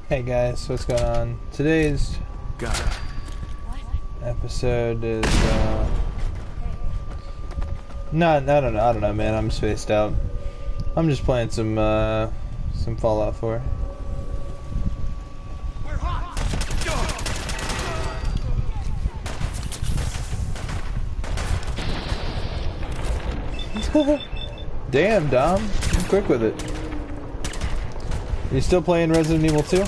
Hey guys, what's going on? Today's Got it. episode is I don't know, man. I'm spaced out. I'm just playing some Fallout 4. We're hot. Damn, Dom, you're quick with it. You still playing Resident Evil 2?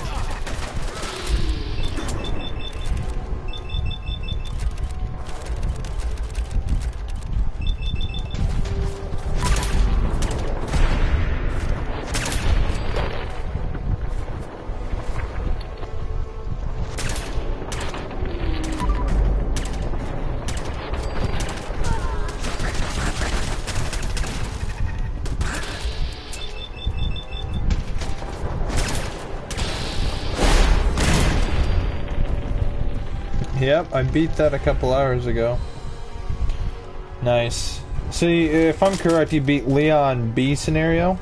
Yep, I beat that a couple hours ago. Nice. See, if I'm correct, you beat Leon B scenario?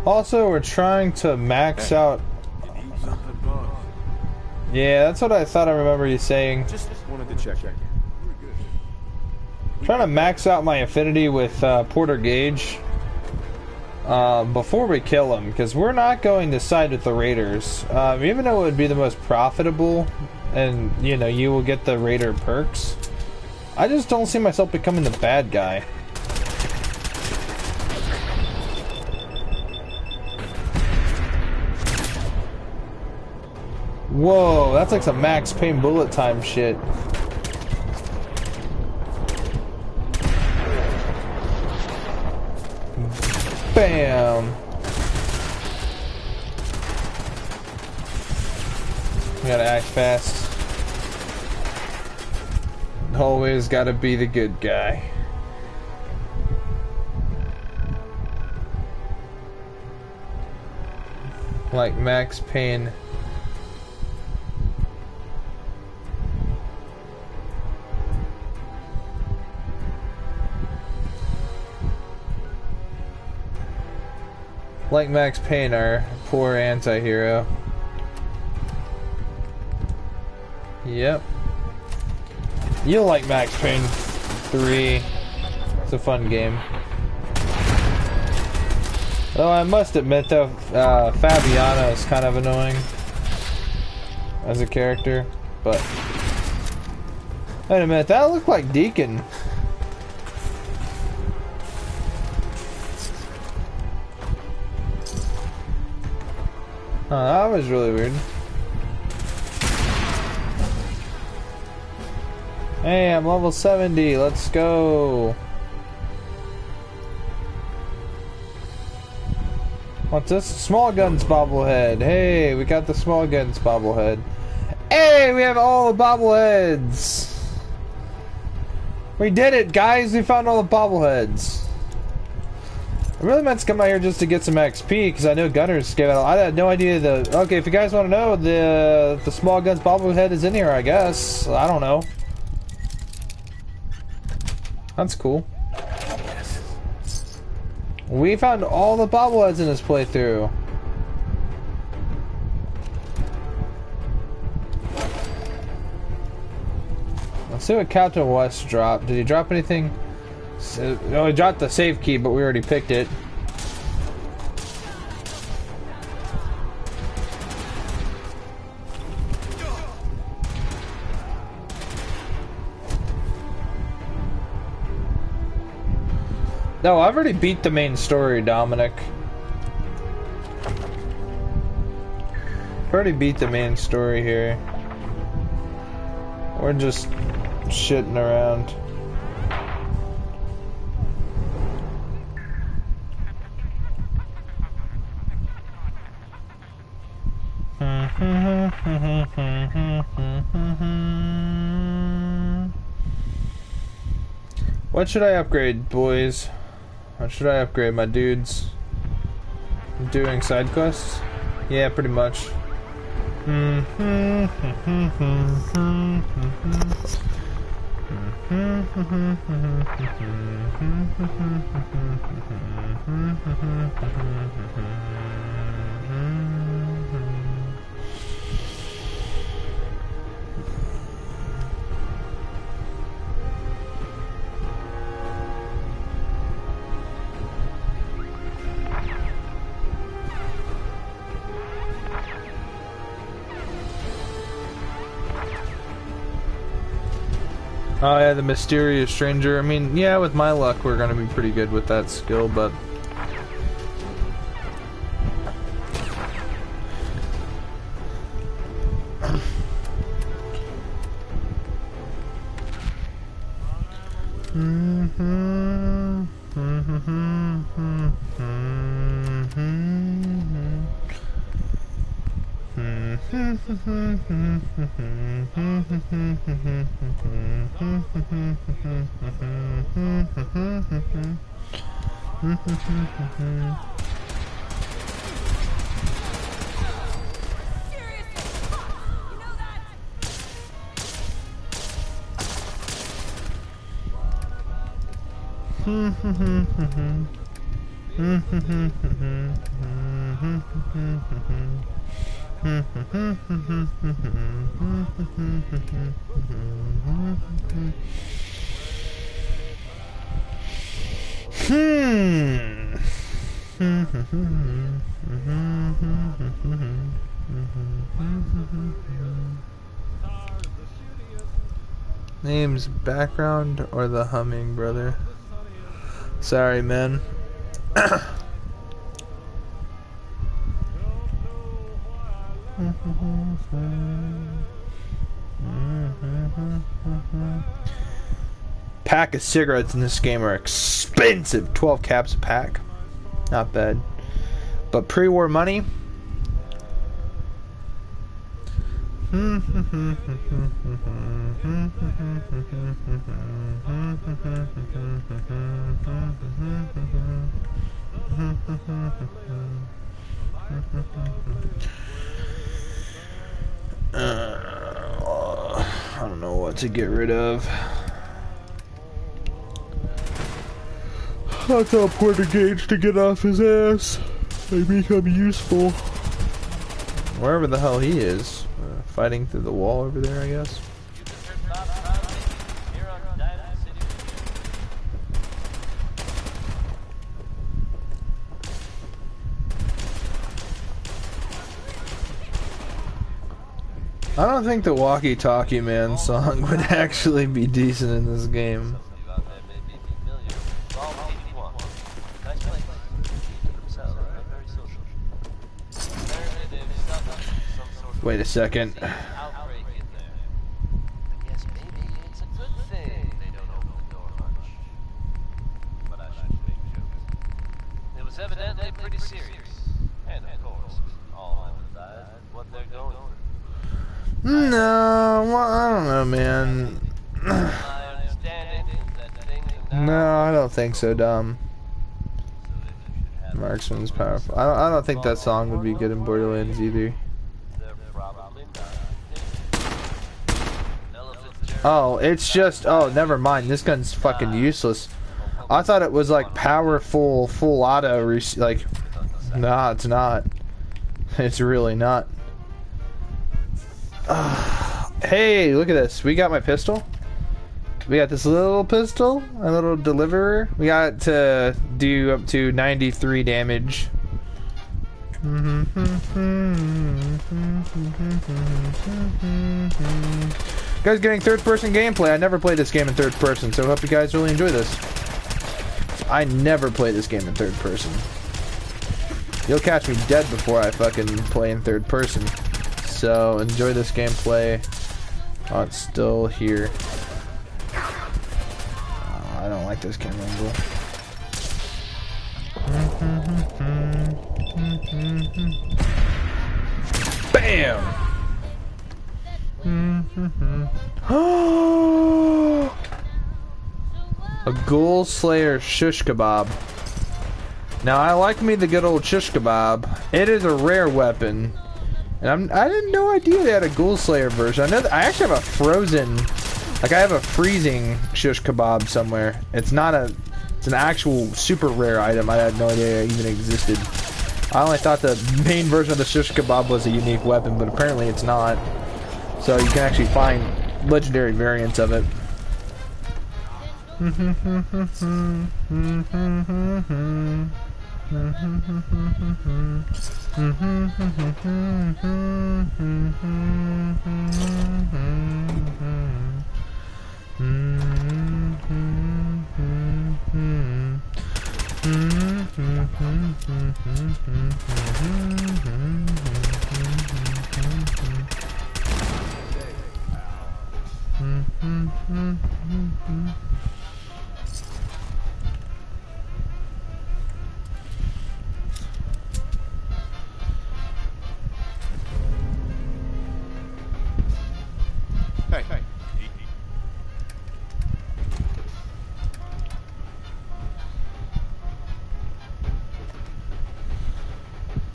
Also, we're trying to max out... Yeah, that's what I thought I remember you saying. Just wanted to check. Trying to max out my affinity with Porter Gage before we kill him, because we're not going to side with the Raiders. Even though it would be the most profitable, and you know, you will get the Raider perks, I just don't see myself becoming the bad guy. Whoa, that's like some Max Payne bullet time shit. Bam! We gotta act fast. Always gotta be the good guy. Like Max Payne. Like Max Payne, our poor anti-hero. Yep. You'll like Max Payne 3. It's a fun game. Though I must admit though, Fabiana is kind of annoying as a character, but... Wait a minute, that looked like Deacon. Oh, that was really weird. Hey, I'm level 70. Let's go. What's this? Small Guns bobblehead. Hey, we got the Small Guns bobblehead. Hey, we have all the bobbleheads. We did it, guys. We found all the bobbleheads. I really meant to come out here just to get some XP because I know Gunners gave out. I had no idea the. Okay, if you guys want to know, the Small Guns bobblehead is in here. I guess I don't know. That's cool. We found all the bobbleheads in this playthrough. Let's see what Captain West dropped. Did he drop anything? No, he dropped the save key, but we already picked it. No, I've already beat the main story, Dominic. I've already beat the main story here. We're just shitting around. What should I upgrade, boys? What should I upgrade, my dudes? Doing side quests? Yeah, pretty much. Oh yeah, the mysterious stranger. I mean, yeah, with my luck, we're gonna be pretty good with that skill, but... Name's background or the humming, brother? Sorry, man. Pack of cigarettes in this game are expensive. 12 caps a pack. Not bad. But pre-war money? I don't know what to get rid of. I'll tell Porter Gage to get off his ass and become useful. Wherever the hell he is. Fighting through the wall over there, I guess. I don't think the Walkie Talkie Man song would actually be decent in this game. Wait a second. It was evidently pretty serious. And of course, all empathize with what they're going through. No, well, I don't know, man. No, I don't think so, Dom. Marksman's powerful. I don't think that song would be good in Borderlands either. Oh, it's just... Oh, never mind. This gun's fucking useless. I thought it was like powerful, full auto. Like, nah, it's not. It's really not. Hey, look at this. We got my pistol. We got this little pistol, a little deliverer. We got it to do up to 93 damage. Guys, getting third-person gameplay. I never played this game in third person, so I hope you guys really enjoy this. I never play this game in third person. You'll catch me dead before I fucking play in third person. So enjoy this gameplay. Oh, it's still here. Oh, I don't like this camera angle. Bam! A Ghoul Slayer shish kebab. Now I like me the good old shish kebab. It is a rare weapon. And I had no idea they had a Ghoul Slayer version. I know that I actually have a frozen, like I have a freezing shish kebab somewhere. It's not a, it's an actual super rare item. I had no idea it even existed. I only thought the main version of the shish kebab was a unique weapon, but apparently it's not. So you can actually find legendary variants of it. Hey.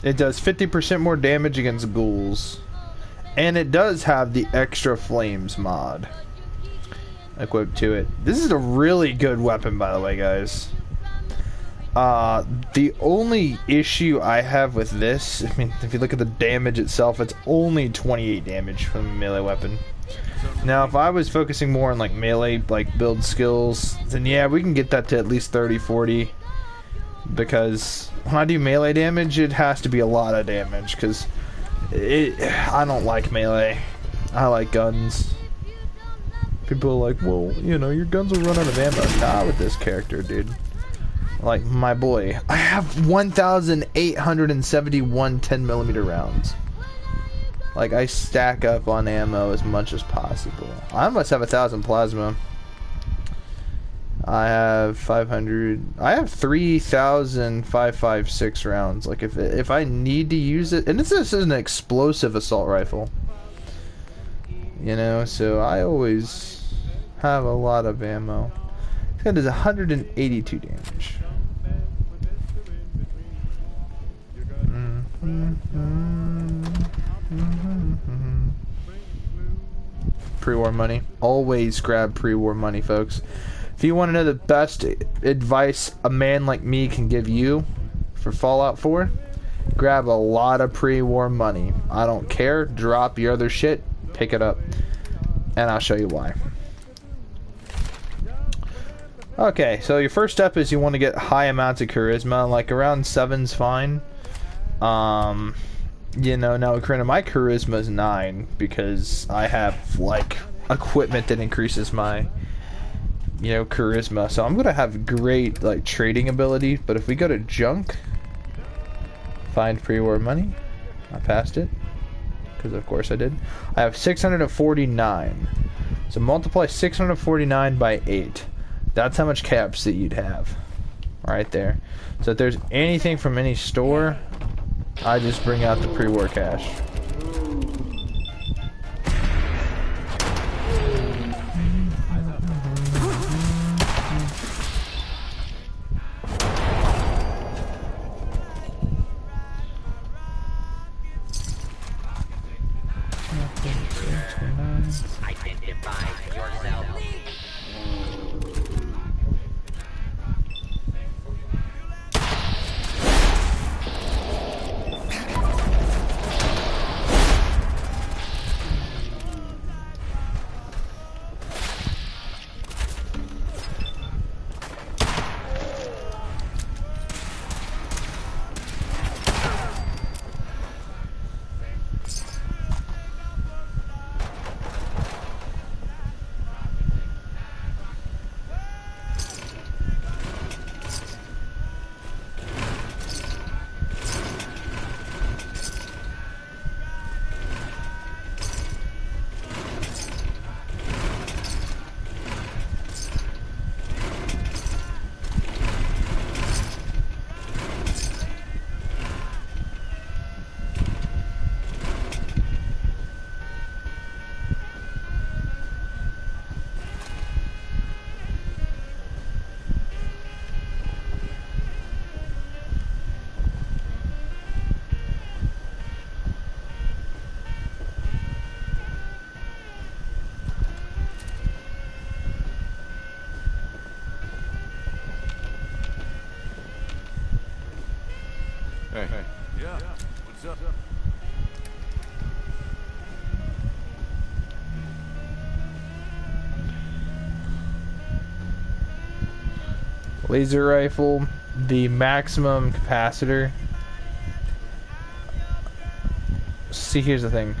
It does 50% more damage against ghouls. And it does have the extra flames mod equipped to it. This is a really good weapon, by the way, guys. The only issue I have with this, I mean, if you look at the damage itself, it's only 28 damage from a melee weapon. Now, if I was focusing more on like melee, like build skills, then yeah, we can get that to at least 30, 40. Because when I do melee damage, it has to be a lot of damage. Because I don't like melee. I like guns. People are like, well, you know, your guns will run out of ammo. Not with this character, dude. Like, my boy. I have 1,871 10mm rounds. Like, I stack up on ammo as much as possible. I must have 1,000 plasma. I have 500. I have 3,556 rounds. Like, if I need to use it, and this is an explosive assault rifle. You know, so I always have a lot of ammo. It does 182 damage. Pre-war money. Always grab pre-war money, folks. If you want to know the best advice a man like me can give you for Fallout 4, grab a lot of pre-war money. I don't care. Drop your other shit. Pick it up. And I'll show you why. Okay, so your first step is you want to get high amounts of charisma. Like around 7's fine. You know, now granted, my charisma is 9 because I have like equipment that increases my, you know, charisma. So I'm gonna have great like trading ability. But if we go to junk, find pre-war money, I passed it because of course I did. I have 649. So multiply 649 by 8. That's how much caps that you'd have right there. So if there's anything from any store, I just bring out the pre-war cash. Identify yourself. Laser rifle, the maximum capacitor. See, here's the thing.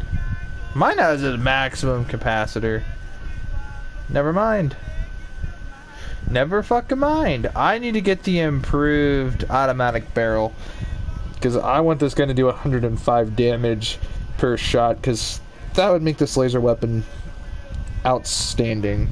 Mine has a maximum capacitor. Never mind. Never fucking mind. I need to get the improved automatic barrel. Because I want this gun to do 105 damage per shot. Because that would make this laser weapon outstanding.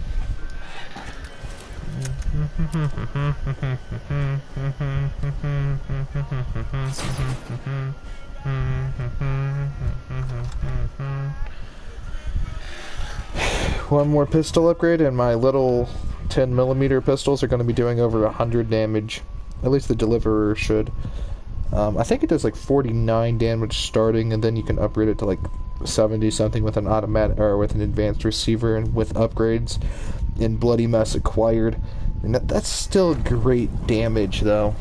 One more pistol upgrade and my little 10mm pistols are going to be doing over 100 damage. At least the Deliverer should. I think it does like 49 damage starting, and then you can upgrade it to like 70 something with an automatic or with an advanced receiver and with upgrades and Bloody Mess acquired. And that's still great damage though.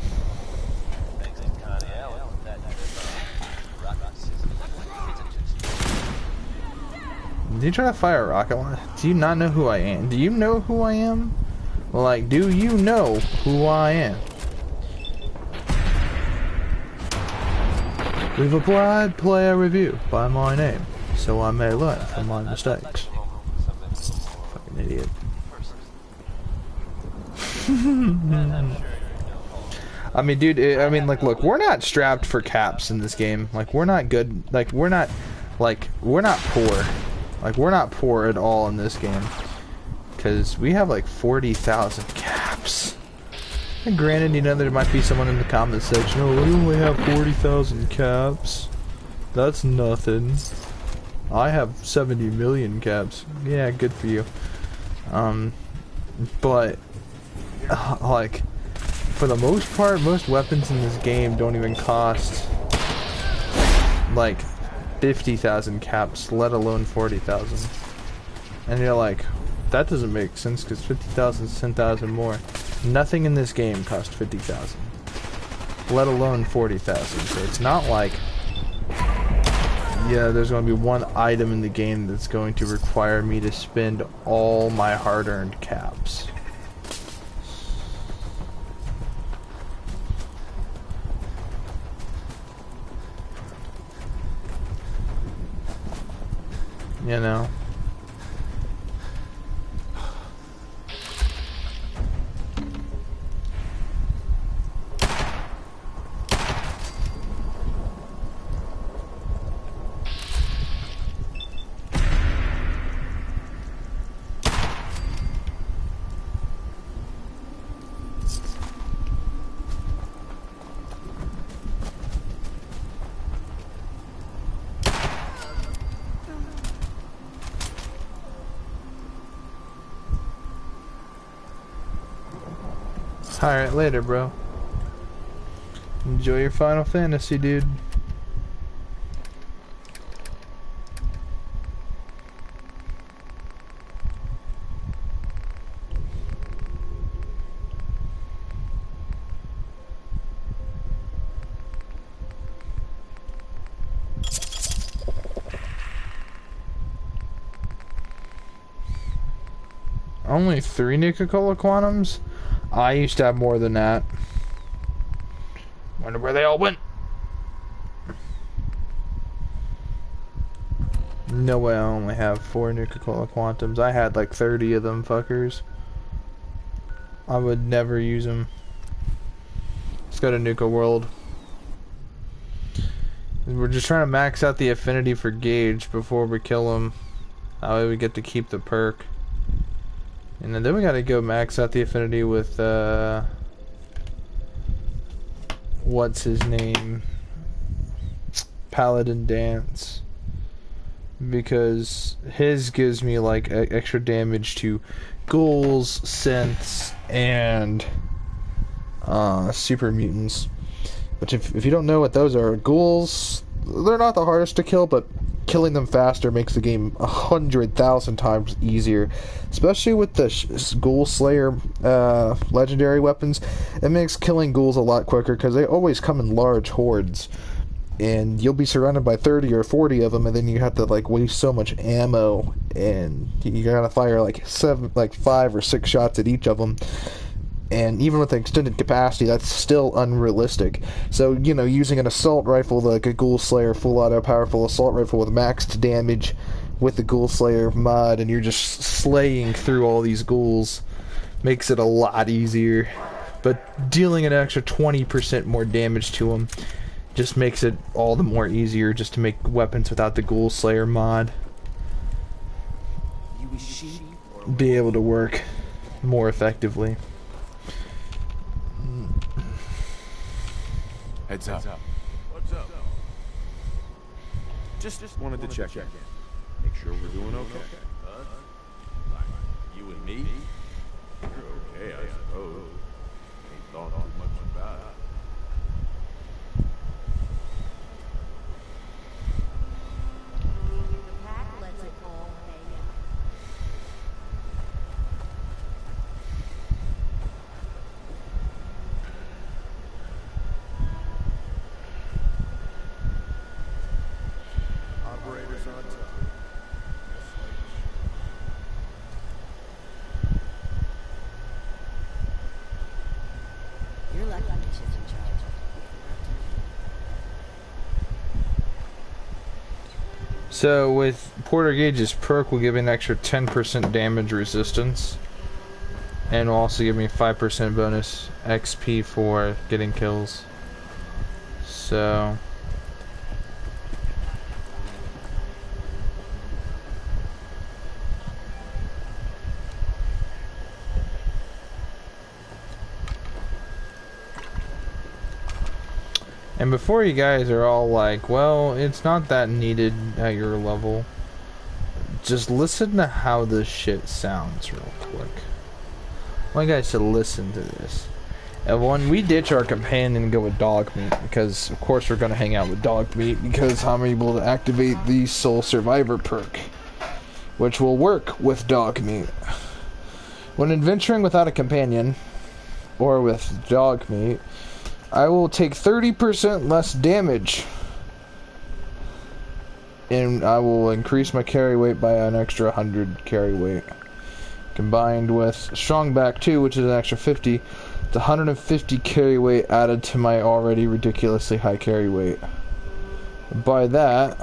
Did you try to fire a rocket launcher? Do you not know who I am? Do you know who I am? Like, do you know who I am? We've applied player review by my name, so I may learn from my mistakes. Fucking idiot. I mean, dude, I mean, like, look, we're not strapped for caps in this game. Like, we're not good. Like, we're not poor. Like, we're not poor at all in this game. Because we have, like, 40,000 caps. And granted, you know, there might be someone in the comments section, oh, we only have 40,000 caps. That's nothing. I have 70 million caps. Yeah, good for you. But, like, for the most part, most weapons in this game don't even cost, like, 50,000 caps, let alone 40,000. And you're like, that doesn't make sense because 50,000 is 10,000 more. Nothing in this game costs 50,000, let alone 40,000. So it's not like, yeah, there's going to be one item in the game that's going to require me to spend all my hard-earned caps. You know. Alright, later, bro. Enjoy your Final Fantasy, dude. Only 3 Nuka-Cola Quantums? I used to have more than that. Wonder where they all went. No way, I only have 4 Nuka-Cola Quantums. I had like 30 of them fuckers. I would never use them. Let's go to Nuka World. We're just trying to max out the affinity for Gage before we kill him. That way we get to keep the perk. And then we gotta go max out the affinity with, what's his name? Paladin Dance. Because his gives me, like, extra damage to ghouls, synths, and, super mutants. Which, if you don't know what those are, ghouls, they're not the hardest to kill, but killing them faster makes the game 100,000 times easier, especially with the Ghoul Slayer legendary weapons. It makes killing ghouls a lot quicker because they always come in large hordes, and you'll be surrounded by 30 or 40 of them, and then you have to like waste so much ammo, and you gotta fire like 5 or 6 shots at each of them. And even with an extended capacity, that's still unrealistic. So, you know, using an assault rifle like a Ghoul Slayer full auto powerful assault rifle with maxed damage with the Ghoul Slayer mod, and you're just slaying through all these ghouls, makes it a lot easier. But dealing an extra 20% more damage to them just makes it all the more easier just to make weapons without the Ghoul Slayer mod be able to work more effectively. Heads up. What's up? Just wanted to check in. Make sure we're doing okay. You and me? You're okay, I suppose. Ain't thought too much about it. The pack lets it all hang out. Operators on top. You're lucky Misha's in charge. So with Porter Gage's perk will give me an extra 10% damage resistance, and will also give me 5% bonus XP for getting kills. So and before you guys are all like, well, it's not that needed at your level, just listen to how this shit sounds real quick. I want you guys to listen to this. And when we ditch our companion and go with dog meat, because of course we're going to hang out with dog meat, because I'm able to activate the Soul Survivor perk, which will work with dog meat. When adventuring without a companion, or with dog meat, I will take 30% less damage, and I will increase my carry weight by an extra 100 carry weight. Combined with Strong Back 2, which is an extra 50, it's 150 carry weight added to my already ridiculously high carry weight. By that,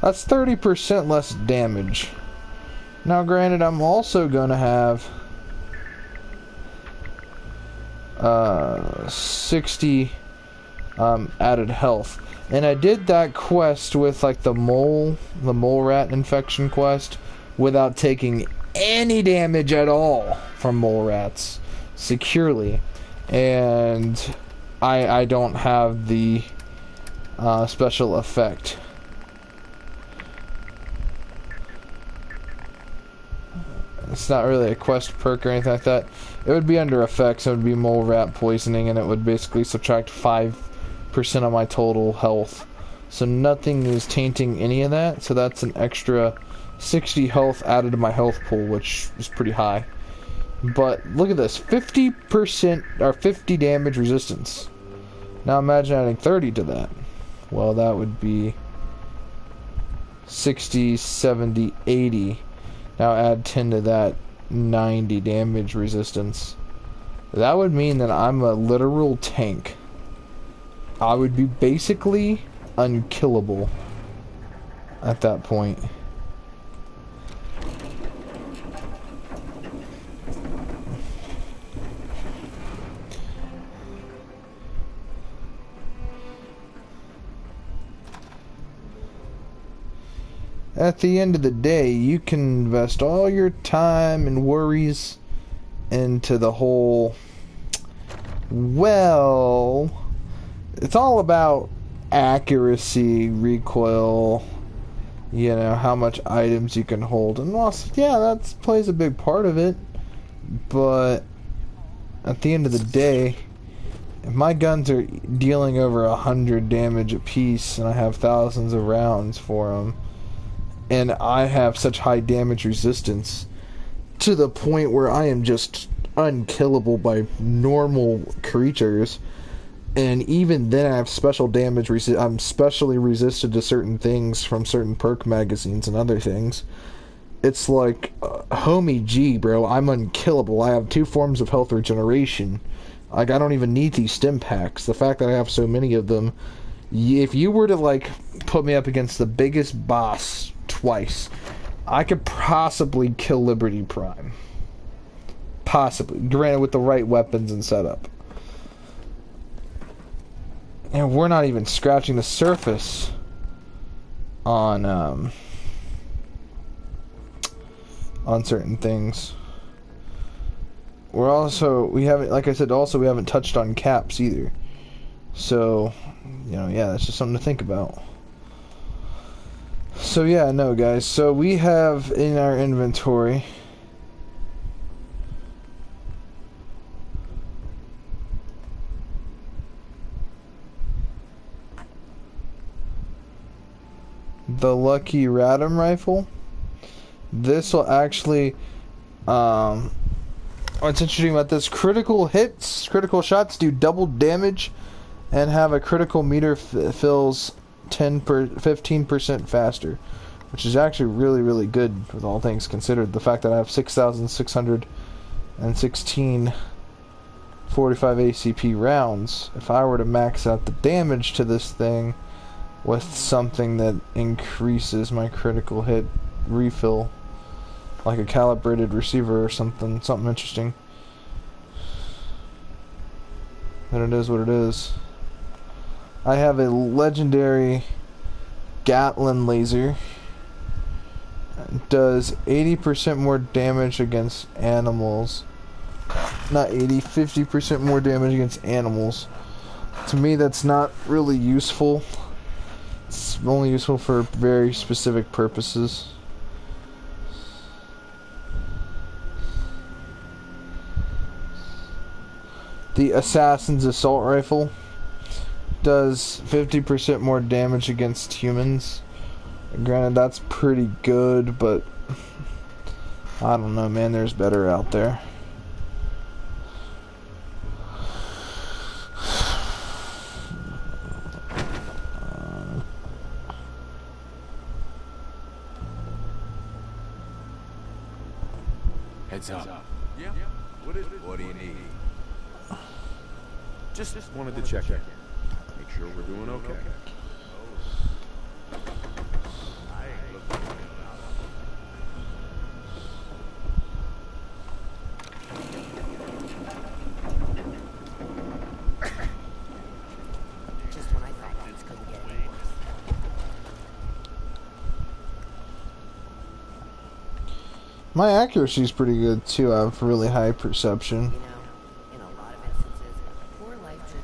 that's 30% less damage. Now granted, I'm also gonna have 60 added health, and I did that quest with like the mole rat infection quest without taking any damage at all from mole rats securely, and I don't have the special effect. It's not really a quest perk or anything like that. It would be under effects. It would be mole rat poisoning, and it would basically subtract 5% of my total health. So nothing is tainting any of that. So that's an extra 60 health added to my health pool, which is pretty high. But look at this, 50% or 50 damage resistance. Now imagine adding 30 to that. Well, that would be 60, 70, 80. Now add 10 to that, 90 damage resistance. That would mean that I'm a literal tank. I would be basically unkillable at that point. At the end of the day, you can invest all your time and worries into the whole, well, it's all about accuracy, recoil, you know, how much items you can hold. And also, yeah, that plays a big part of it. But at the end of the day, if my guns are dealing over 100 damage apiece and I have thousands of rounds for them, and I have such high damage resistance to the point where I am just unkillable by normal creatures, and even then I have special damage I'm specially resisted to certain things from certain perk magazines and other things. it's like, homie G, bro, I'm unkillable. I have 2 forms of health regeneration. Like, I don't even need these stim packs. The fact that I have so many of them, if you were to, like, put me up against the biggest boss twice, I could possibly kill Liberty Prime. Possibly. Granted, with the right weapons and setup. And we're not even scratching the surface on certain things. We haven't, like I said, we haven't touched on caps either. So, you know, yeah, that's just something to think about. So yeah, no guys, so we have in our inventory the Lucky Radom rifle. This will actually, what's interesting about this, critical shots do double damage and have a critical meter fills 15% faster, which is actually really, really good with all things considered. The fact that I have 6,616 45 ACP rounds, if I were to max out the damage to this thing with something that increases my critical hit refill, like a calibrated receiver or something interesting, then it is what it is. I have a legendary Gatling laser. It does 80% more damage against animals. Not 80, 50% more damage against animals. To me, that's not really useful. It's only useful for very specific purposes. The Assassin's Assault Rifle does 50% more damage against humans. Granted, that's pretty good, but I don't know, man, there's better out there. Heads up. Yeah. What do you need? Just wanted to check in. Make sure we're doing okay. Just when I thought things couldn't get any worse. My accuracy is pretty good too. I have really high perception. You know, in a lot of instances, poor life choices.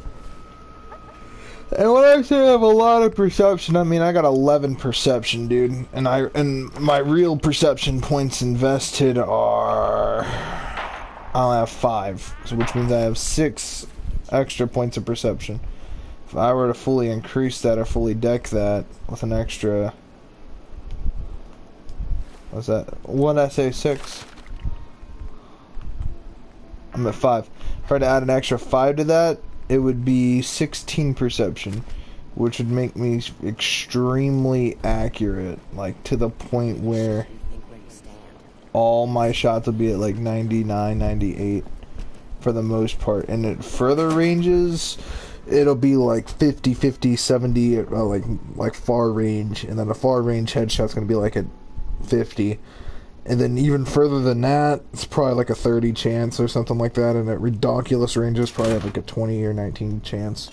And when I say I have a lot of perception, I mean I got 11 perception, dude. And my real perception points invested are, I only have 5, so which means I have 6 extra points of perception. If I were to fully increase that or fully deck that with an extra, what's that? What did I say? 6? I'm at 5. If I were to add an extra 5 to that, it would be 16 perception, which would make me extremely accurate, like to the point where all my shots would be at like 99, 98 for the most part. And at further ranges, it'll be like 50, 50, 70, like far range, and then a far range headshot's gonna be like at 50. And then even further than that, it's probably like a 30 chance or something like that. And at redonkulous ranges, probably have like a 20 or 19 chance.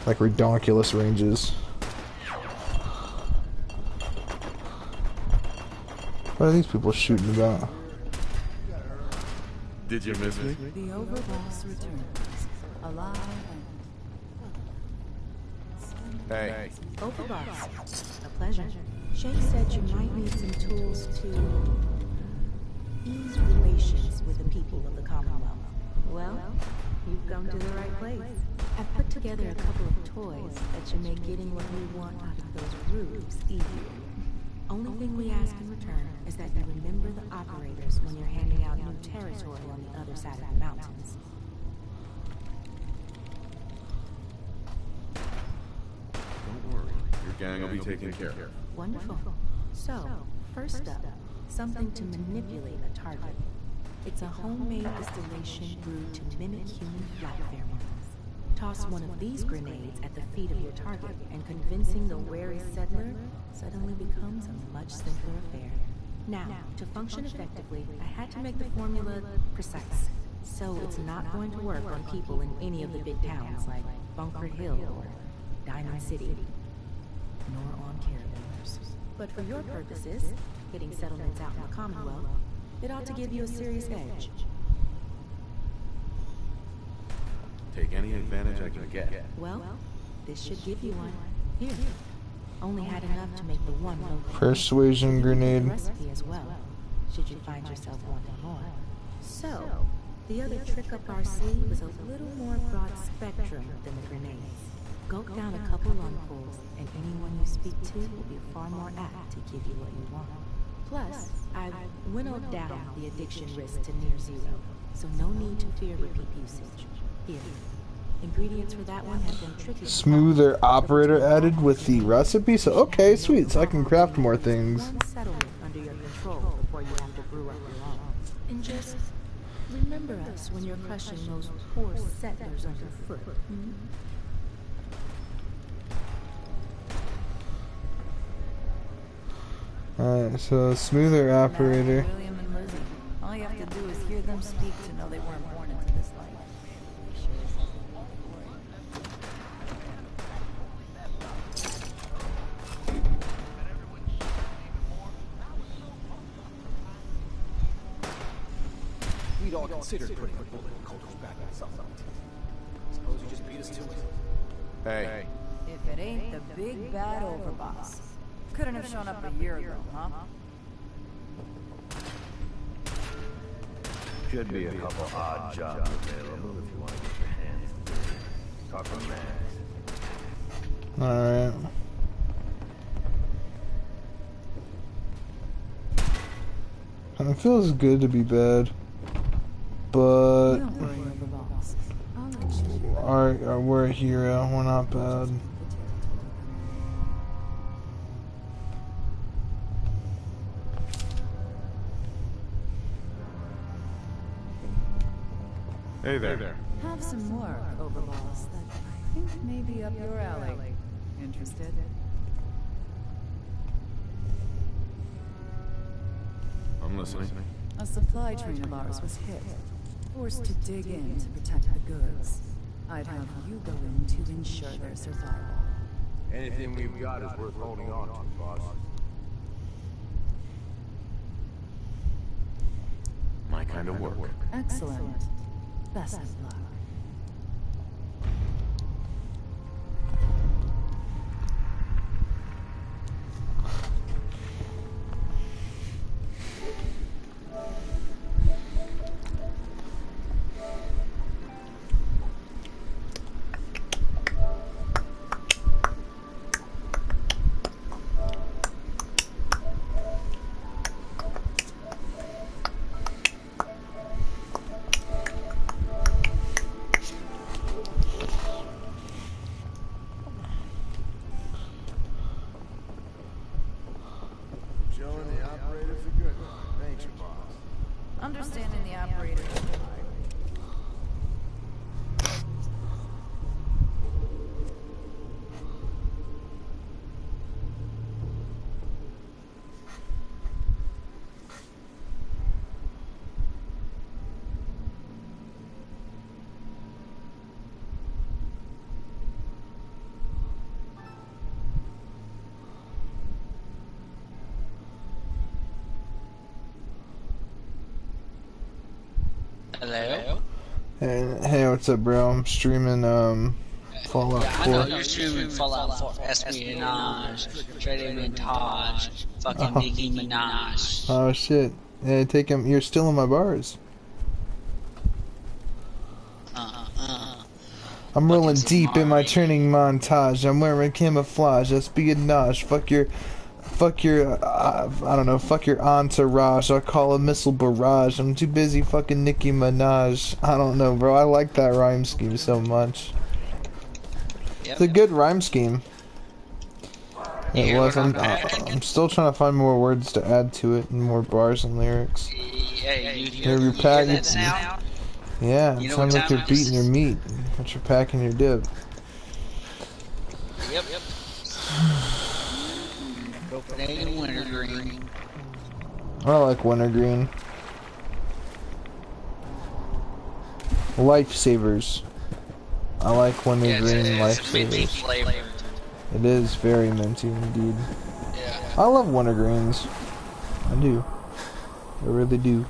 Like redonkulous ranges. What are these people shooting about? Did you miss me? The Overboss returns, alive and... Hey. Overboss, a pleasure. Shay said you might need some tools to ease relations with the people of the Commonwealth. Well, you've come to the right place. I've put together a couple of toys that should make getting what we want out of those roofs easier. Only thing we ask in return is that you remember the operators when you're handing out new territory on the other side of the mountains. Don't worry. Your gang will be taken care of. Wonderful. So, first up, something to manipulate a target. It's a homemade distillation brewed to mimic human flight pheromones. Toss one of these grenades at the feet of your target, and convincing the wary settler suddenly becomes a much simpler affair. Now, to function effectively, I had to make the formula precise. So it's not going to work on people in any of the big towns like Bunker Hill or Diamond City, nor on carriers. But for your purposes, hitting settlements out in the Commonwealth, it ought to give you a serious edge. Take any advantage I can get. Well, this should give you one. Here. Only had enough to make the one local. Persuasion grenade. Recipe as well, should you find yourself wanting more. So, the other trick up our sleeve is a little more broad spectrum than the grenades. Gulp down a couple lungfuls, and anyone you speak to will be far more apt to give you what you want. Plus, I've winnowed down the addiction risk to near zero, so no need to fear repeat usage. Here, ingredients for that one have been tricky. Smoother operator added with the recipe, so okay, sweet, so I can craft more things. One settlement under your control before you have to brew up your own. And just remember us when you're crushing those poor settlers underfoot. Hmm? Alright, so smoother operator. William and Lizzie. All you have to do is hear them speak to know they weren't born into this life. We'd all considered putting a bullet in Coulter's back at some point. Suppose you just beat us to it. Hey. If it ain't the big bad overboss. Couldn't have shown up a year ago, huh? Should be a couple odd jobs available if you want to get your hands dirty. Talk to Max. Alright. It feels good to be bad. But Don't worry, overboss. I'll let you. we're a hero, we're not bad. Hey there. Have some work, overboss, that I think may be up your alley. Interested? I'm listening. A supply train of ours was hit. Forced to dig in to protect the goods. I'd have you go in to ensure their survival. Anything we've got is worth holding on to, boss. My kind of work. Excellent. Best of luck. Showing the operators a good one. Thanks, boss. Understanding the operator. Hello? Hey, what's up, bro? I'm streaming Fallout 4. I know you're streaming Fallout 4, espionage, trading montage, fucking Nicki Minaj. Oh shit! Yeah, take him. You're still in my bars. I'm rolling deep in my training montage. I'm wearing camouflage. Espionage. Fuck your, I don't know, fuck your entourage. I'll call a missile barrage. I'm too busy fucking Nicki Minaj. I don't know, bro. I like that rhyme scheme so much. It's a good rhyme scheme. You It hear was. what I'm packing? I'm still trying to find more words to add to it and more bars and lyrics. Hey, you Hear hear packing. that sound? Yeah, it You know sounds what like time you're it beating your is? meat, but you're packing your dip. Yep. Copenhagen wintergreen. I like wintergreen. Lifesavers. I like wintergreen It's a minty lifesavers. flavor. It is very minty indeed. Yeah. I love wintergreens. I do. I really do.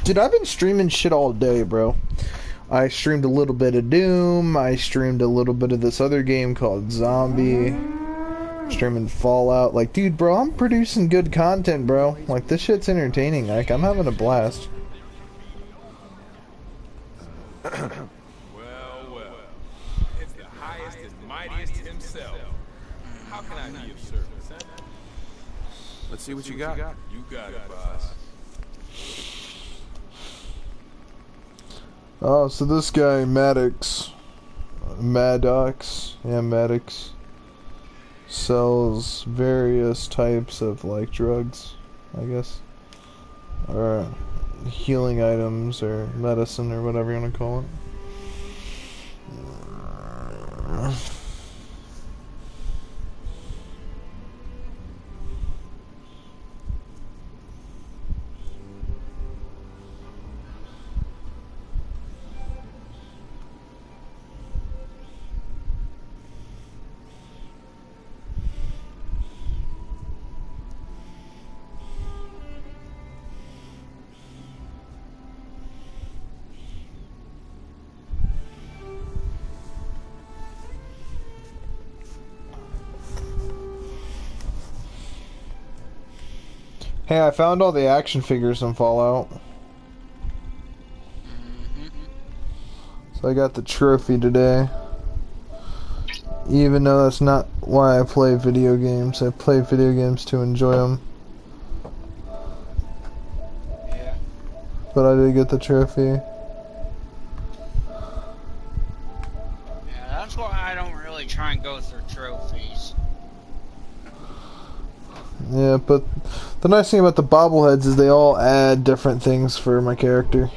Dude, I've been streaming shit all day, bro. I streamed a little bit of Doom. I streamed a little bit of this other game called Zombie. Streaming Fallout. Like, dude, bro, I'm producing good content, bro. Like, this shit's entertaining. Like, I'm having a blast. Well, it's the highest and mightiest himself. How can I be of service, huh? Let's see what you got. You got it, boss. Oh, so this guy, Maddox, sells various types of, like, drugs, I guess. Or healing items, or medicine, or whatever you want to call it. Hey, I found all the action figures in Fallout. So I got the trophy today. Even though that's not why I play video games. I play video games to enjoy them. Yeah. But I did get the trophy. Yeah, that's why I don't really try and go through trophies. Yeah, but the nice thing about the bobbleheads is they all add different things for my character.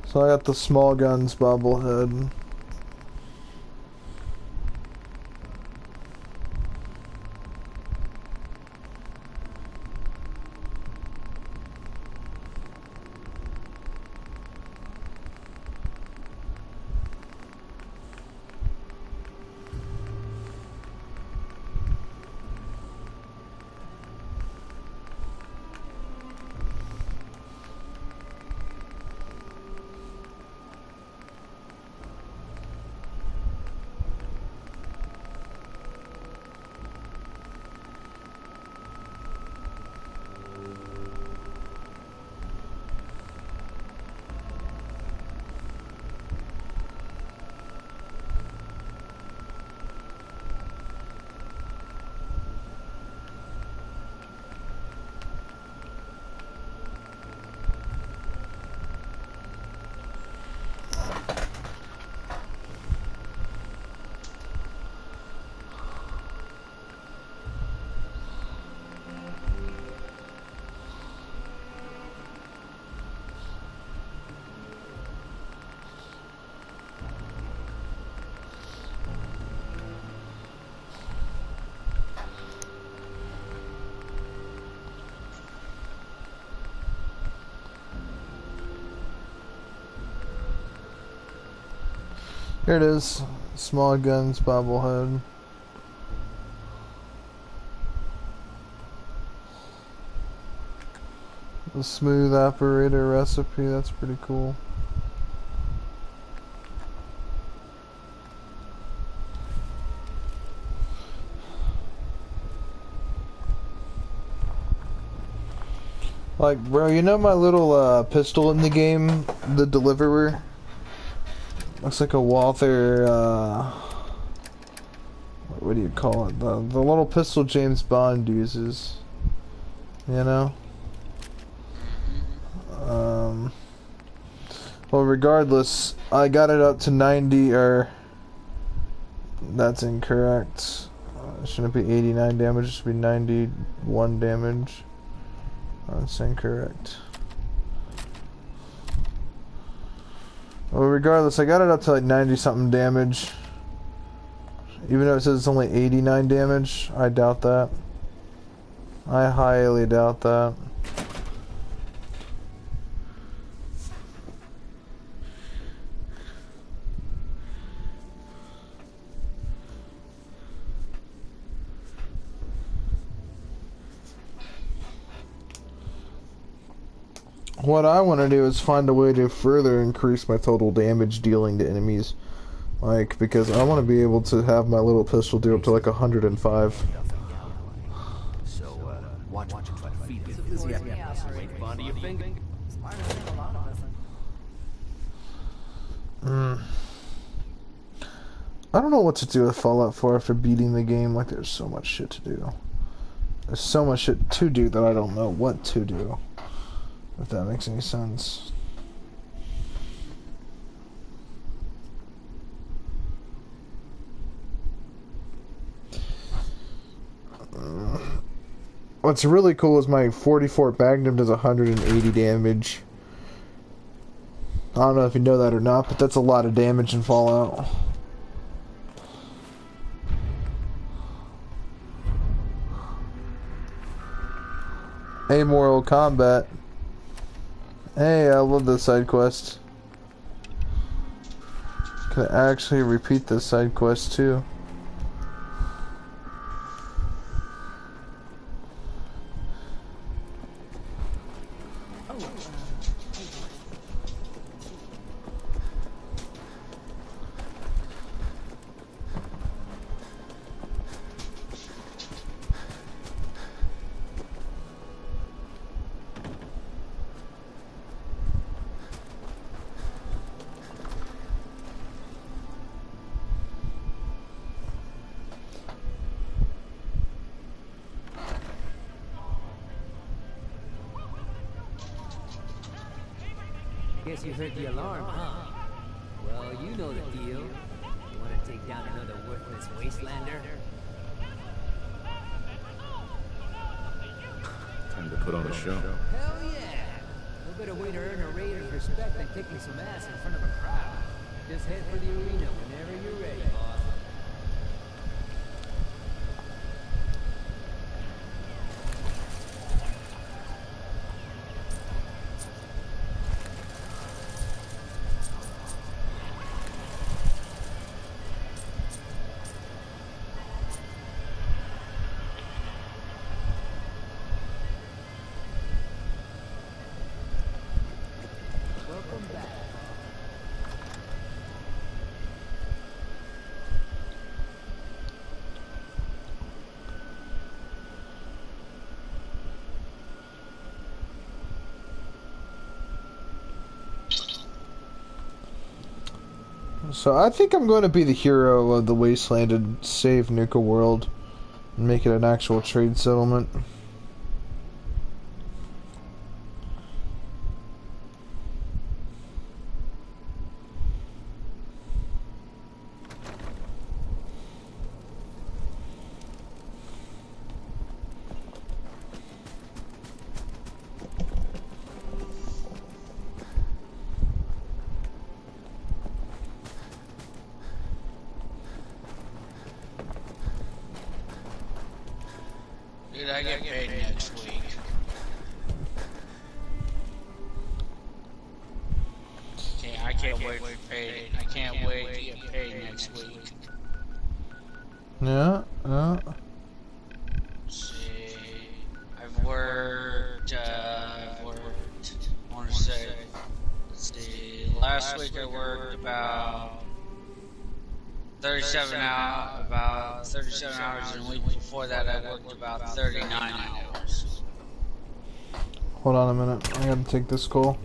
So I got the small guns bobblehead. Here it is. Small guns bobblehead. The smooth operator recipe, that's pretty cool. Like, bro, you know my little pistol in the game, the Deliverer? Looks like a Walther, what do you call it? The little pistol James Bond uses. You know? Well, regardless, I got it up to 90, or... That's incorrect. It shouldn't be 89 damage, it should be 91 damage. That's incorrect. Well, regardless, I got it up to like 90 something damage. Even though it says it's only 89 damage, I doubt that. I highly doubt that. What I want to do is find a way to further increase my total damage dealing to enemies. Like, because I want to be able to have my little pistol do up to like 105. So, watch and try to feed it. Fond of your finger? I don't know what to do with Fallout 4 after beating the game. Like, there's so much shit to do. There's so much shit to do that I don't know what to do. If that makes any sense. What's really cool is my 44 Magnum does 180 damage. I don't know if you know that or not, but that's a lot of damage in Fallout. Amoral combat. Hey, I love this side quest. Can I actually repeat this side quest too? Guess you heard the alarm, huh? Well, you know the deal. You want to take down another worthless wastelander? Time to put on a show. Hell yeah! No better way to earn a raider's respect than kicking some ass in front of a crowd. Just head for the arena whenever you're ready, boss. So I think I'm going to be the hero of the Wasteland and save Nuka World and make it an actual trade settlement. Dude, I get paid next week. I can't wait for payday. I can't wait to get paid next week. Yeah. See, I've worked last week I worked about 37 hours, and the week before that I worked about 39 hours. Hold on a minute. I gotta take this call.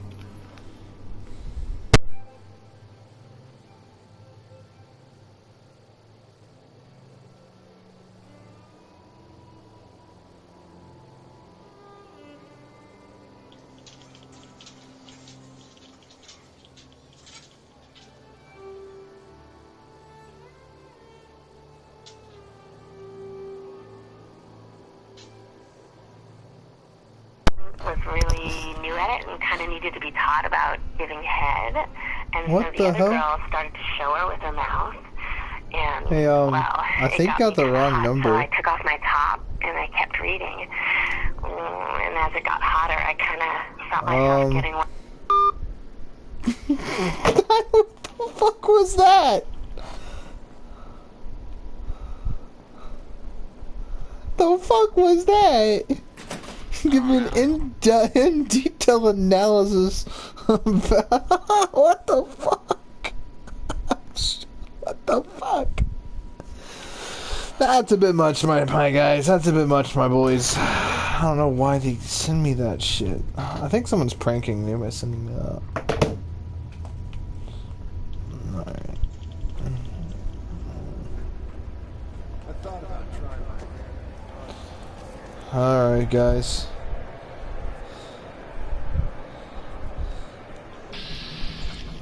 Was really new at it and kind of needed to be taught about giving head. And What so the the other hell? girl started to show her with her mouth. And, Hey, well, I it think got got me the kinda wrong hot, number. So I took off my top and I kept reading. And as it got hotter, I kind of felt myself getting one. What the fuck was that? The fuck was that? Give me an in detail analysis. What the fuck? What the fuck? That's a bit much, my guys. That's a bit much, my boys. I don't know why they send me that shit. I think someone's pranking me by sending me that. Alright. I thought about trying my Alright, guys.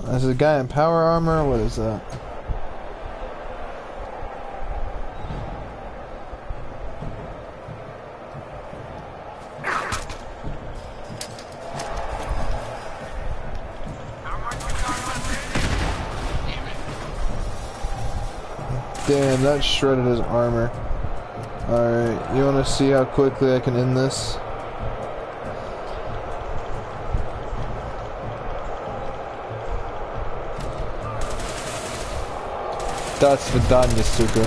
There's a guy in power armor. What is that? Damn, that shredded his armor. Alright, you wanna see how quickly I can end this? До свидания, сука.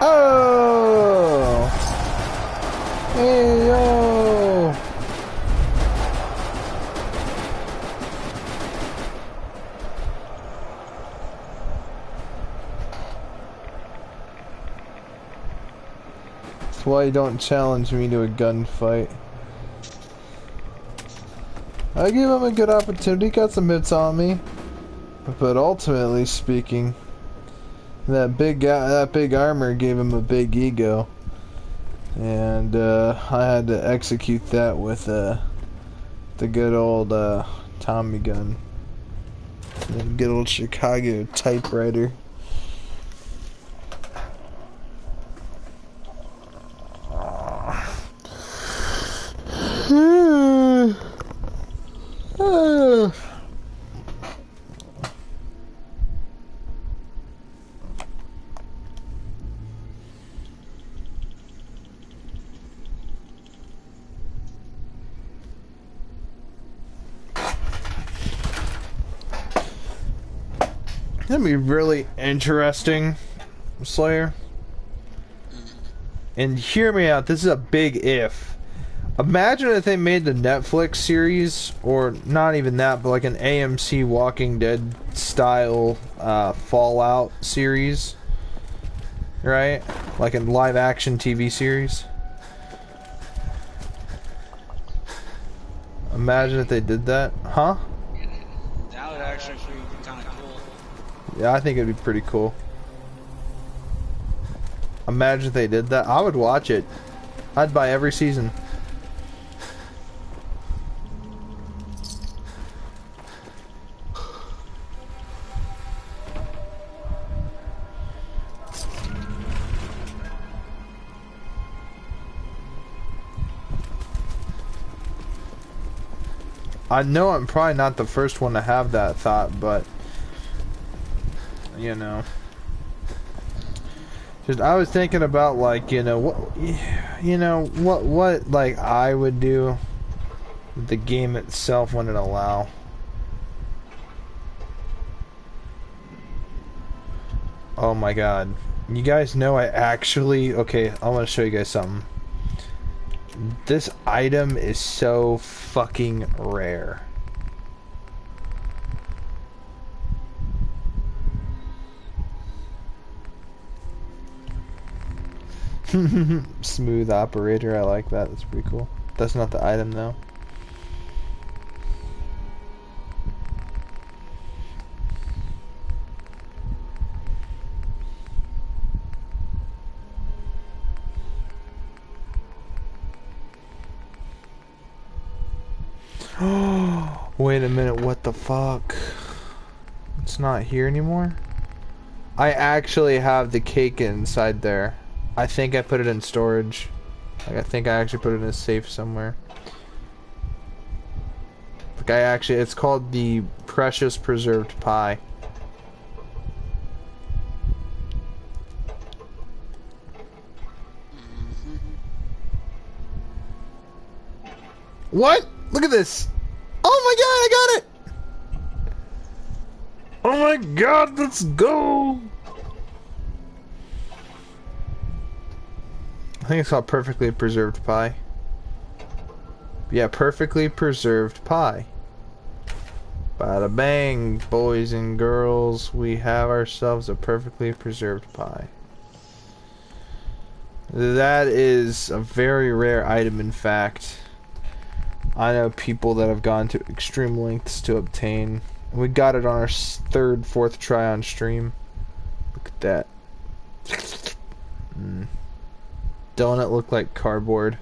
Oh! Hey, yo! That's why you don't challenge me to a gunfight. I gave him a good opportunity, got some hits on me, but ultimately speaking, that big armor gave him a big ego, and I had to execute that with the good old Tommy gun, the good old Chicago typewriter. That'd be really interesting, Slayer. And hear me out, this is a big if. Imagine if they made the Netflix series, or not even that, but like an AMC Walking Dead style Fallout series. Right? Like a live action TV series. Imagine if they did that. Huh? That would actually be kind of cool. Yeah, I think it'd be pretty cool. Imagine if they did that. I would watch it. I'd buy every season. I know I'm probably not the first one to have that thought, but you know, just I was thinking about like what like I would do with the game itself wouldn't allow. Oh my god, you guys know I actually okay. I want to show you guys something. This item is so fucking rare. Smooth operator, I like that. That's pretty cool. That's not the item though. Wait a minute, what the fuck? It's not here anymore? I actually have the cake inside there. I think I put it in storage. Like, I think I actually put it in a safe somewhere. Like, it's called the Precious Preserved Pie. What? Look at this! Oh my god, I got it! Oh my god, let's go! I think it's called Perfectly Preserved Pie. Yeah, Perfectly Preserved Pie. Bada bang, boys and girls, we have ourselves a perfectly preserved pie. That is a very rare item, in fact. I know people that have gone to extreme lengths to obtain. We got it on our third, fourth try on stream. Look at that. Don't it look like cardboard?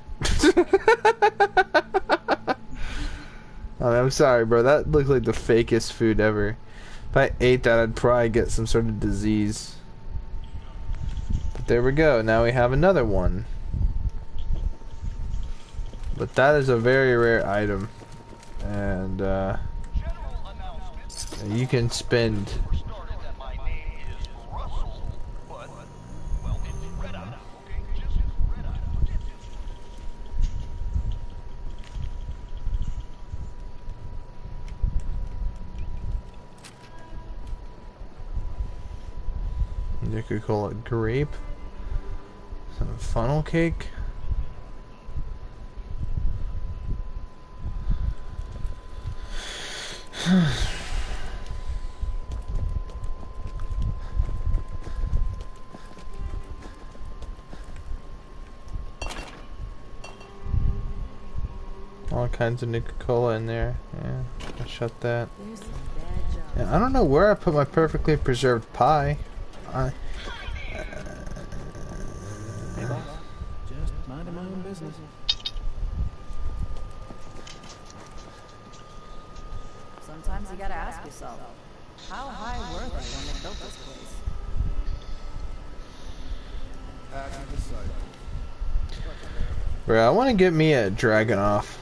I'm sorry, bro. That looks like the fakest food ever. If I ate that, I'd probably get some sort of disease. But there we go. Now we have another one. But that is a very rare item. And, you can spend... You could call it grape. Some funnel cake. All kinds of Nuka-Cola in there. Yeah, I'll shut that. Yeah, I don't know where I put my perfectly preserved pie. Hey boss, just minding my own business. Sometimes you gotta ask yourself, how high were they when they built this place? Bro, I want to get me a Dragunov.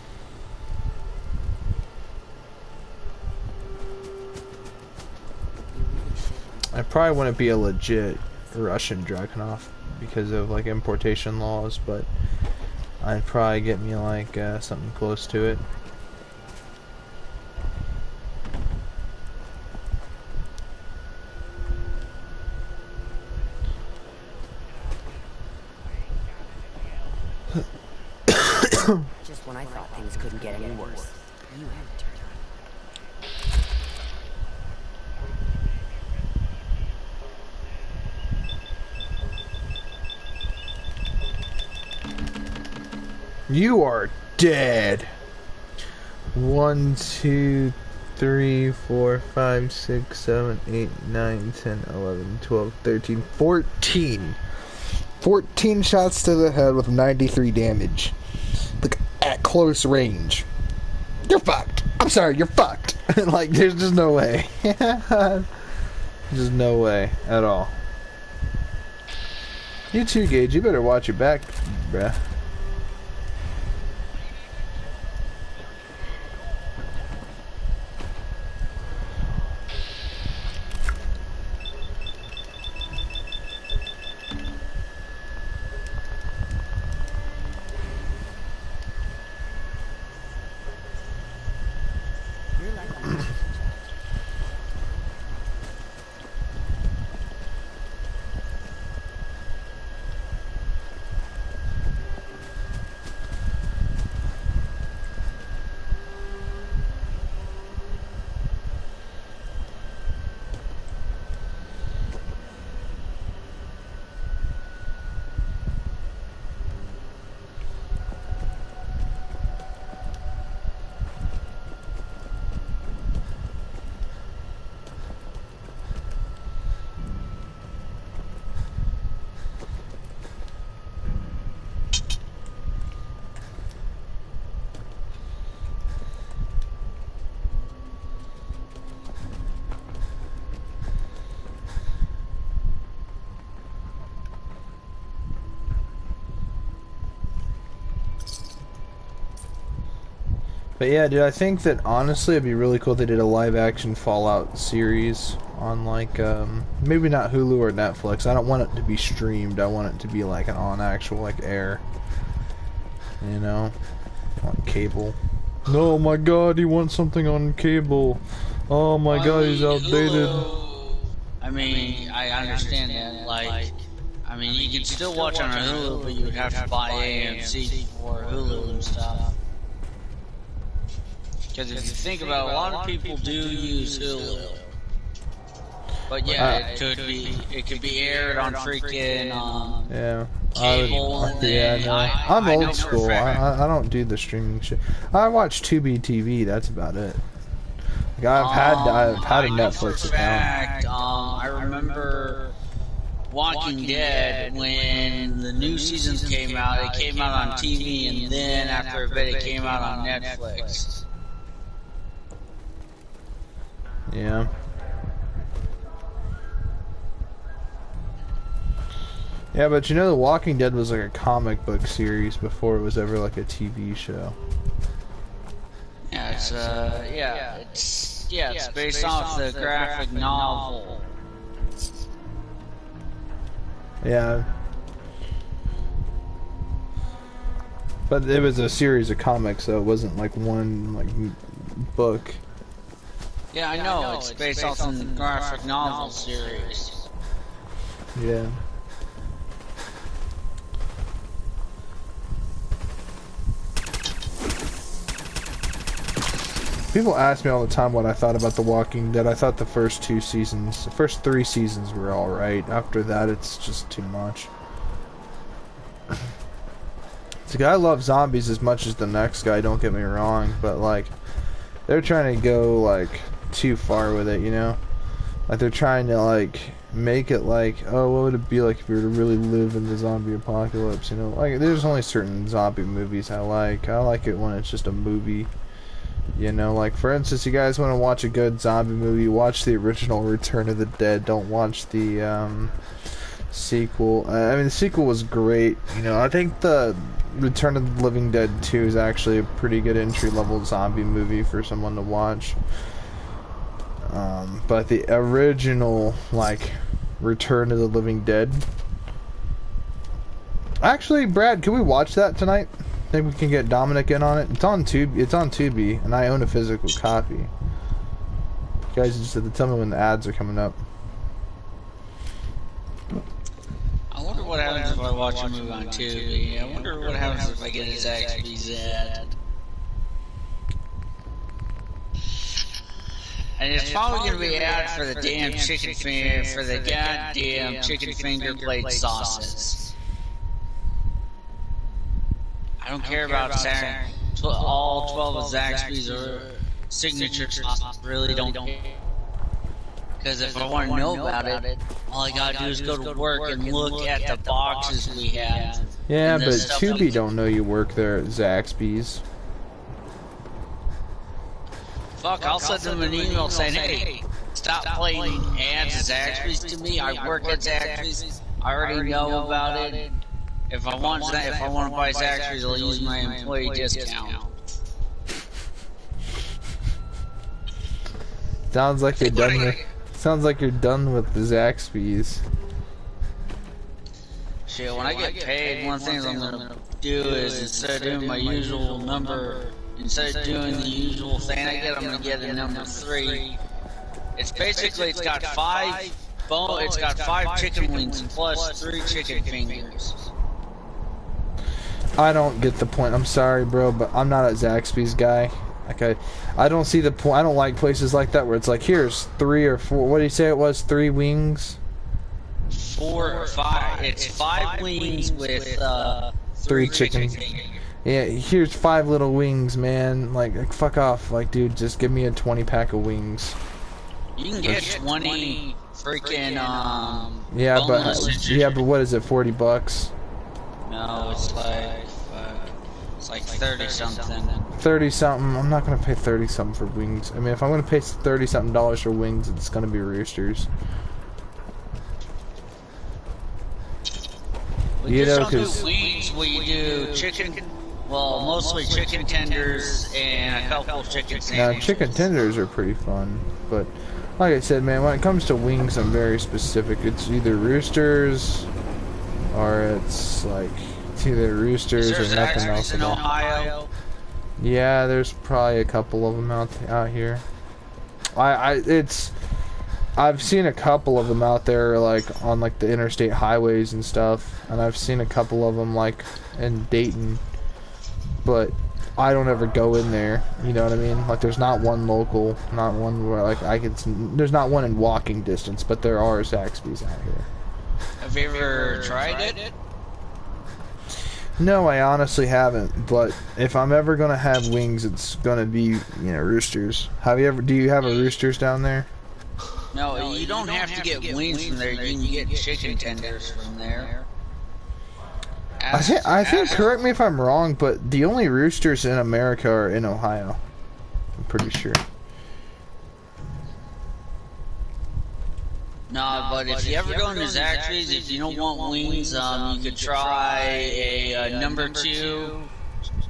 I probably wouldn't be a legit Russian Dragunov because of like importation laws, but I'd probably get me like something close to it. Just when I thought things couldn't get any worse, you had to turn You are dead. 1, 2, 3, 4, 5, 6, 7, 8, 9, 10, 11, 12, 13, 14. 14 shots to the head with 93 damage. Look, at close range. You're fucked. I'm sorry, you're fucked. Like, there's just no way. Just no way at all. You too, Gage. You better watch your back, bruh. But yeah, dude, I think that honestly it'd be really cool if they did a live action Fallout series on like maybe not Hulu or Netflix. I don't want it to be streamed. I want it to be like an on actual like air. You know? On cable. No, my god, he wants something on cable. Oh my god, he's outdated. I mean, I understand that, like, I mean, you can still watch on Hulu, but you would have to buy AMC for Hulu and stuff. Because if you think about it, a lot of people do use Hulu. But yeah, it could be aired on freaking yeah. cable. I'm old school. I don't do the streaming shit. I watch Tubi TV. That's about it. Like I've had a Netflix account. I remember Walking Dead when the new seasons came out. It came out on TV, and then after a bit, it came out on Netflix. Yeah. Yeah, but you know, The Walking Dead was like a comic book series before it was ever like a TV show. Yeah, it's based off the graphic novel. Yeah. But it was a series of comics, so it wasn't like one like book. Yeah, I know. It's based off the graphic novel series. Yeah. People ask me all the time what I thought about The Walking Dead. I thought the first 3 seasons were alright. After that, it's just too much. It's like, I love zombies as much as the next guy, don't get me wrong, but like, they're trying to go like too far with it, you know? Like they're trying to like make it like, oh, what would it be like if we were to really live in the zombie apocalypse, you know? Like there's only certain zombie movies I like. I like it when it's just a movie. You know, like for instance, you guys want to watch a good zombie movie, watch the original Return of the Dead. Don't watch the sequel. I mean, the sequel was great. You know, I think the Return of the Living Dead 2 is actually a pretty good entry-level zombie movie for someone to watch. But the original, like, Return of the Living Dead. Actually, Brad, can we watch that tonight? Think we can get Dominic in on it? It's on Tubi, and I own a physical copy. You guys just have to tell me when the ads are coming up. I wonder what happens if I watch a movie on Tubi. I wonder what happens if I get a Zaxby's ad. And it's probably going to be an ad for the damn chicken finger, for the goddamn chicken finger plate sauces. I don't care about all 12 of Zaxby's or signature sauce. Really don't care. Because if I want to know about it, all I gotta do is go to work and look at the boxes we have. Yeah, but Tubi don't know you work there at Zaxby's. Fuck, I'll send them an email saying, hey, stop playing ads at Zaxby's to me. I work at Zaxby's. I already know about it. If I want to buy Zaxby's, I'll use my employee discount. Sounds like you're done with. Sounds like you're done with the Zaxby's. Shit, when I get paid, one of the things I'm gonna do is instead of doing my usual number, instead of doing the usual thing I get, I'm gonna get a number 3. It's basically it's got 5 chicken wings plus 3 chicken fingers. I don't get the point. I'm sorry, bro, but I'm not a Zaxby's guy. Okay, I don't see the point. I don't like places like that where it's like, here's 3 or 4. What did you say it was? 3 wings? 4 or 5. It's 5 wings with 3 chicken. Yeah, here's 5 little wings, man. Like, fuck off. Like, dude, just give me a 20 pack of wings. You can get 20 freaking yeah, but what is it? $40? No, it's like 30 something. 30 something. I'm not gonna pay 30 something for wings. I mean, if I'm gonna pay 30 something dollars for wings, it's gonna be Roosters. You know, because wings, we do chicken Well, mostly chicken tenders and a couple chicken sandwiches. Now, chicken tenders are pretty fun, but like I said, man, when it comes to wings, I'm very specific. It's either Roosters, or it's either Roosters or nothing else at all. Ohio? Yeah, there's probably a couple of them out here. I've seen a couple of them out there, like on like the interstate highways and stuff, and I've seen a couple of them like in Dayton, but I don't ever go in there. You know what I mean? Like, there's not one local, not one where like there's not one in walking distance, but there are Zaxby's out here. Have you ever tried it? No, I honestly haven't. But if I'm ever gonna have wings, it's gonna be Roosters. Do you have a Roosters down there? No, you don't have to get wings from there. You can get chicken tenders from there. I think. Correct me if I'm wrong, but the only Roosters in America are in Ohio. I'm pretty sure. No, but if you ever go into Zaxby's, if you don't want wings, you could try a number 2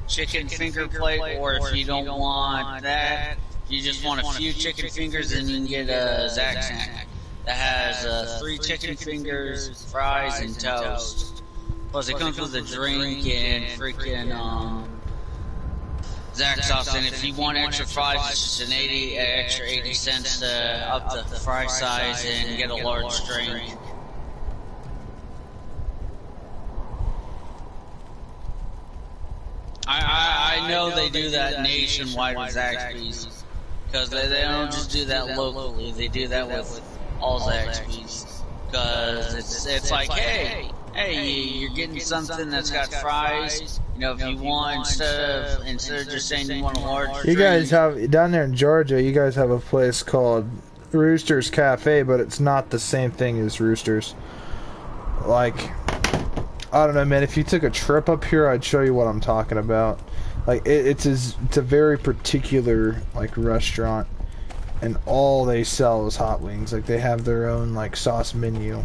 chicken finger plate, or if you don't want that, you just want a few chicken fingers, and you can get a Zax snack that has 3 chicken fingers, fries, and toast. Plus, it comes with a drink and freaking Zax sauce. And if you want extra fries, it's just an extra 80 cents to up the fry size and get a large drink. I know they do that nationwide with Zaxby's, because they don't just do that locally. They do that with all Zaxby's, because it's like, hey, you're getting something that's got fries. You know, if you want, instead of just saying you want a large drink. You guys have, down there in Georgia, you guys have a place called Roosters Cafe, but it's not the same thing as Roosters. Like, I don't know, man, if you took a trip up here, I'd show you what I'm talking about. Like, it's a very particular, like, restaurant, and all they sell is hot wings. Like, they have their own, like, sauce menu.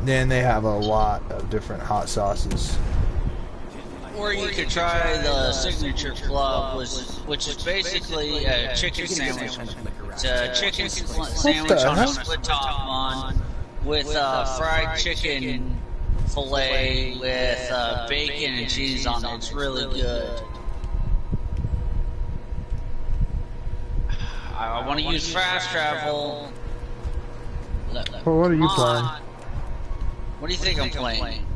Then they have a lot of different hot sauces. Or you could try the Signature Club, which is basically a chicken sandwich. It's a chicken sandwich on a split top bun with fried chicken fillet with bacon and cheese on it. It's really good. I want to use fast travel. Well, what are you playing? What do you think I'm playing?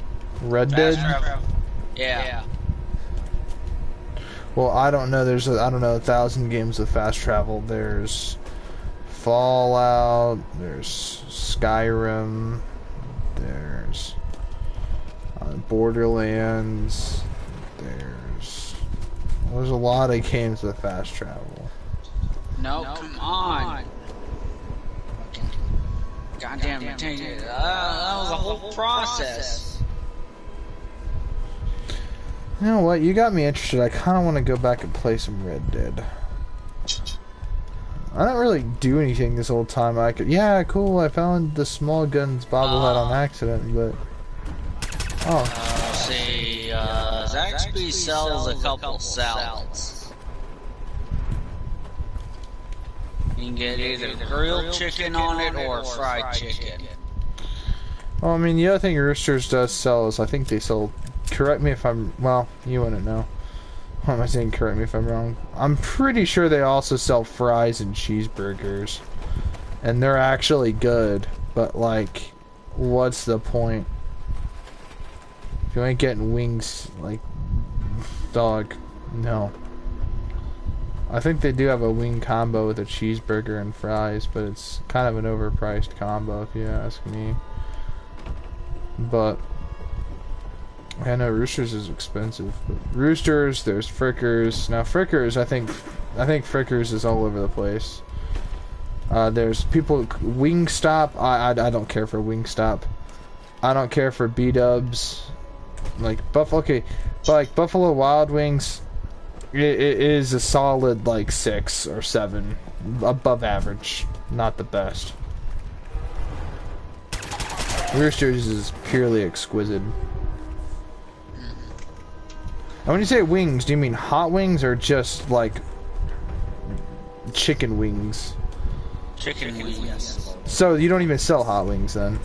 Red Dead? Yeah. Well, I don't know. There's 1,000 games of fast travel. There's Fallout. There's Skyrim. There's Borderlands. There's a lot of games with fast travel. No, come on. Goddamn, that was a whole process. You know what? You got me interested. I kind of want to go back and play some Red Dead. I didn't really do anything this whole time. Yeah, cool. I found the Small Guns bobblehead on accident, but let's see. Zaxby sells a couple salads. You can get either grilled chicken on it or fried chicken. Well, I mean, the other thing Roosters does sell is, I think they sell, correct me if I'm, well, you wouldn't know. What am I saying? Correct me if I'm wrong. I'm pretty sure they also sell fries and cheeseburgers. And they're actually good, but like, what's the point? If you ain't getting wings, like, dog, no. I think they do have a wing combo with a cheeseburger and fries, but it's kind of an overpriced combo if you ask me. But I know Roosters is expensive. But Roosters, there's Frickers. Now Frickers, I think Frickers is all over the place. There's people Wingstop. I don't care for Wingstop. I don't care for B-dubs. Like Buffalo Wild Wings. It is a solid like 6 or 7, above average, not the best. Roosters is purely exquisite. And when you say wings, do you mean hot wings or just like chicken wings? Chicken wings, yes. So you don't even sell hot wings then?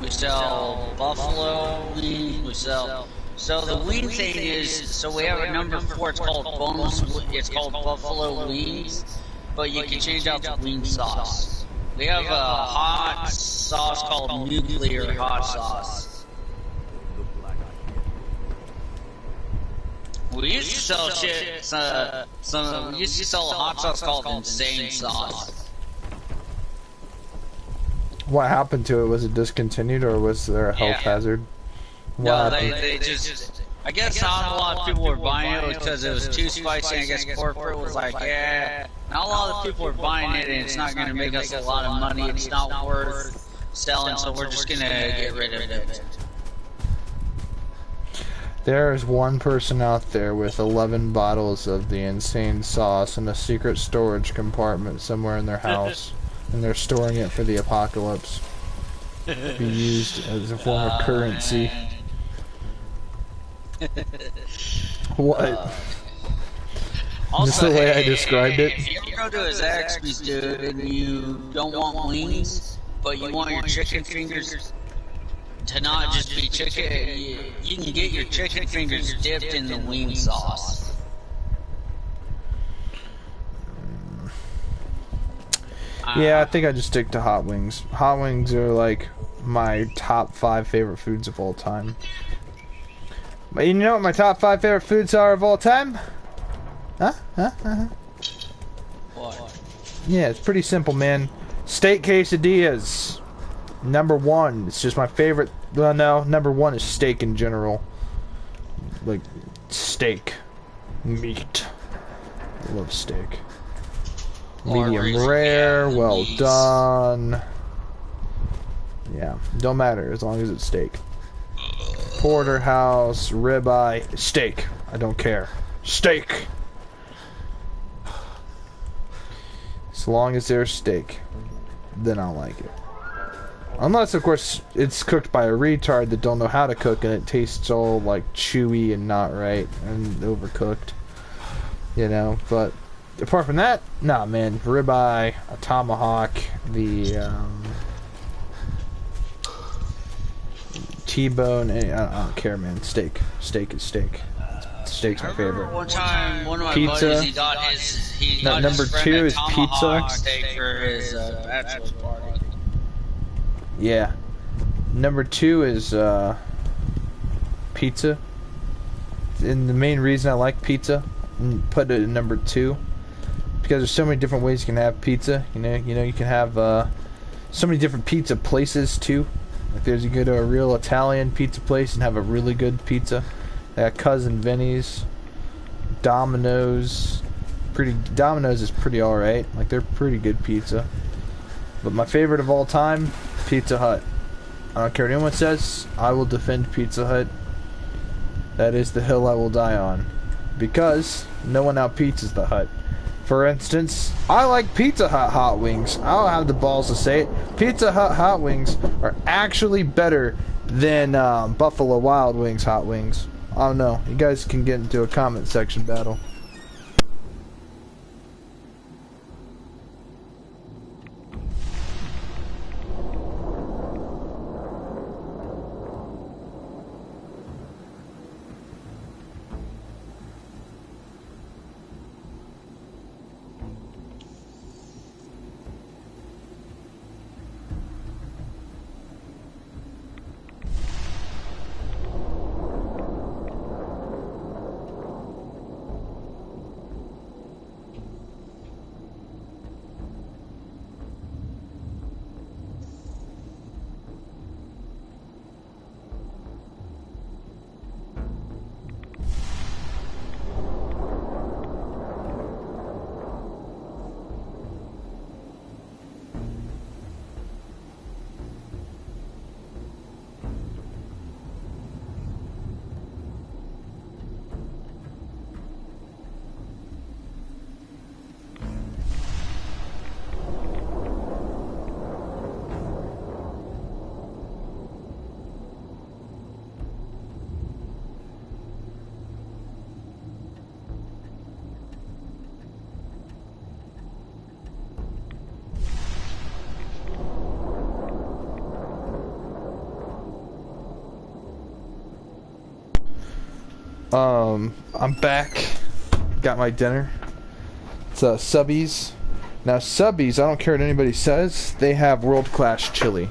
We sell buffalo wings. We sell. So the wing thing is, so we have a number 4. It's called bonus. It's called buffalo wings, but you can change out the wing sauce. We have a hot sauce called nuclear hot sauce. We used to sell shit. We used to sell a hot sauce called insane sauce. What happened to it? Was it discontinued or was there a health hazard? No, they just... I guess not a lot of people were buying it because it was too spicy. I guess corporate was like, yeah, not a lot of people are buying it and it's not going to make us a lot of money. It's not worth selling, so we're just going to get rid of it. There's one person out there with 11 bottles of the insane sauce in a secret storage compartment somewhere in their house. And they're storing it for the apocalypse. Be used as a form of currency. What? Just the way I described it. If you go to a Zaxby's, dude, and you don't want wings, but you want your chicken fingers to not just be chicken, you can get your chicken fingers dipped in the wing sauce. Yeah, I think I just stick to hot wings. Hot wings are like my top 5 favorite foods of all time. But you know what my top 5 favorite foods are of all time? Huh? What? Yeah, it's pretty simple, man. Steak quesadillas. Number 1. It's just my favorite. Well, no, number 1 is steak in general. Like, steak. Meat. I love steak. Medium rare, well done. Yeah, don't matter as long as it's steak. Porterhouse, ribeye, steak. I don't care. Steak! As long as there's steak, then I'll like it. Unless, of course, it's cooked by a retard that don't know how to cook and it tastes all, like, chewy and not right and overcooked. You know, but apart from that, nah, man. Ribeye, a tomahawk, the T-bone. I don't care, man. Steak. Steak is steak. Steak's my favorite. One time, one of my pizza. buddies, he got his Number 2 is pizza. Steak for his bachelor's party. Yeah. Number 2 is pizza. And the main reason I like pizza, put it at number 2. Because there's so many different ways you can have pizza. You know, you can have so many different pizza places too. Like you go to a real Italian pizza place and have a really good pizza. Cousin Vinny's, Domino's. Domino's is pretty alright. Like they're pretty good pizza. But my favorite of all time, Pizza Hut. I don't care what anyone says. I will defend Pizza Hut. That is the hill I will die on. Because no one out-pizzas the Hut. For instance, I like Pizza Hut hot wings. I'll have the balls to say it. Pizza Hut hot wings are actually better than Buffalo Wild Wings hot wings. I don't know. You guys can get into a comment section battle. I'm back. Got my dinner. It's Subbies. Now Subbies, I don't care what anybody says, they have world-class chili.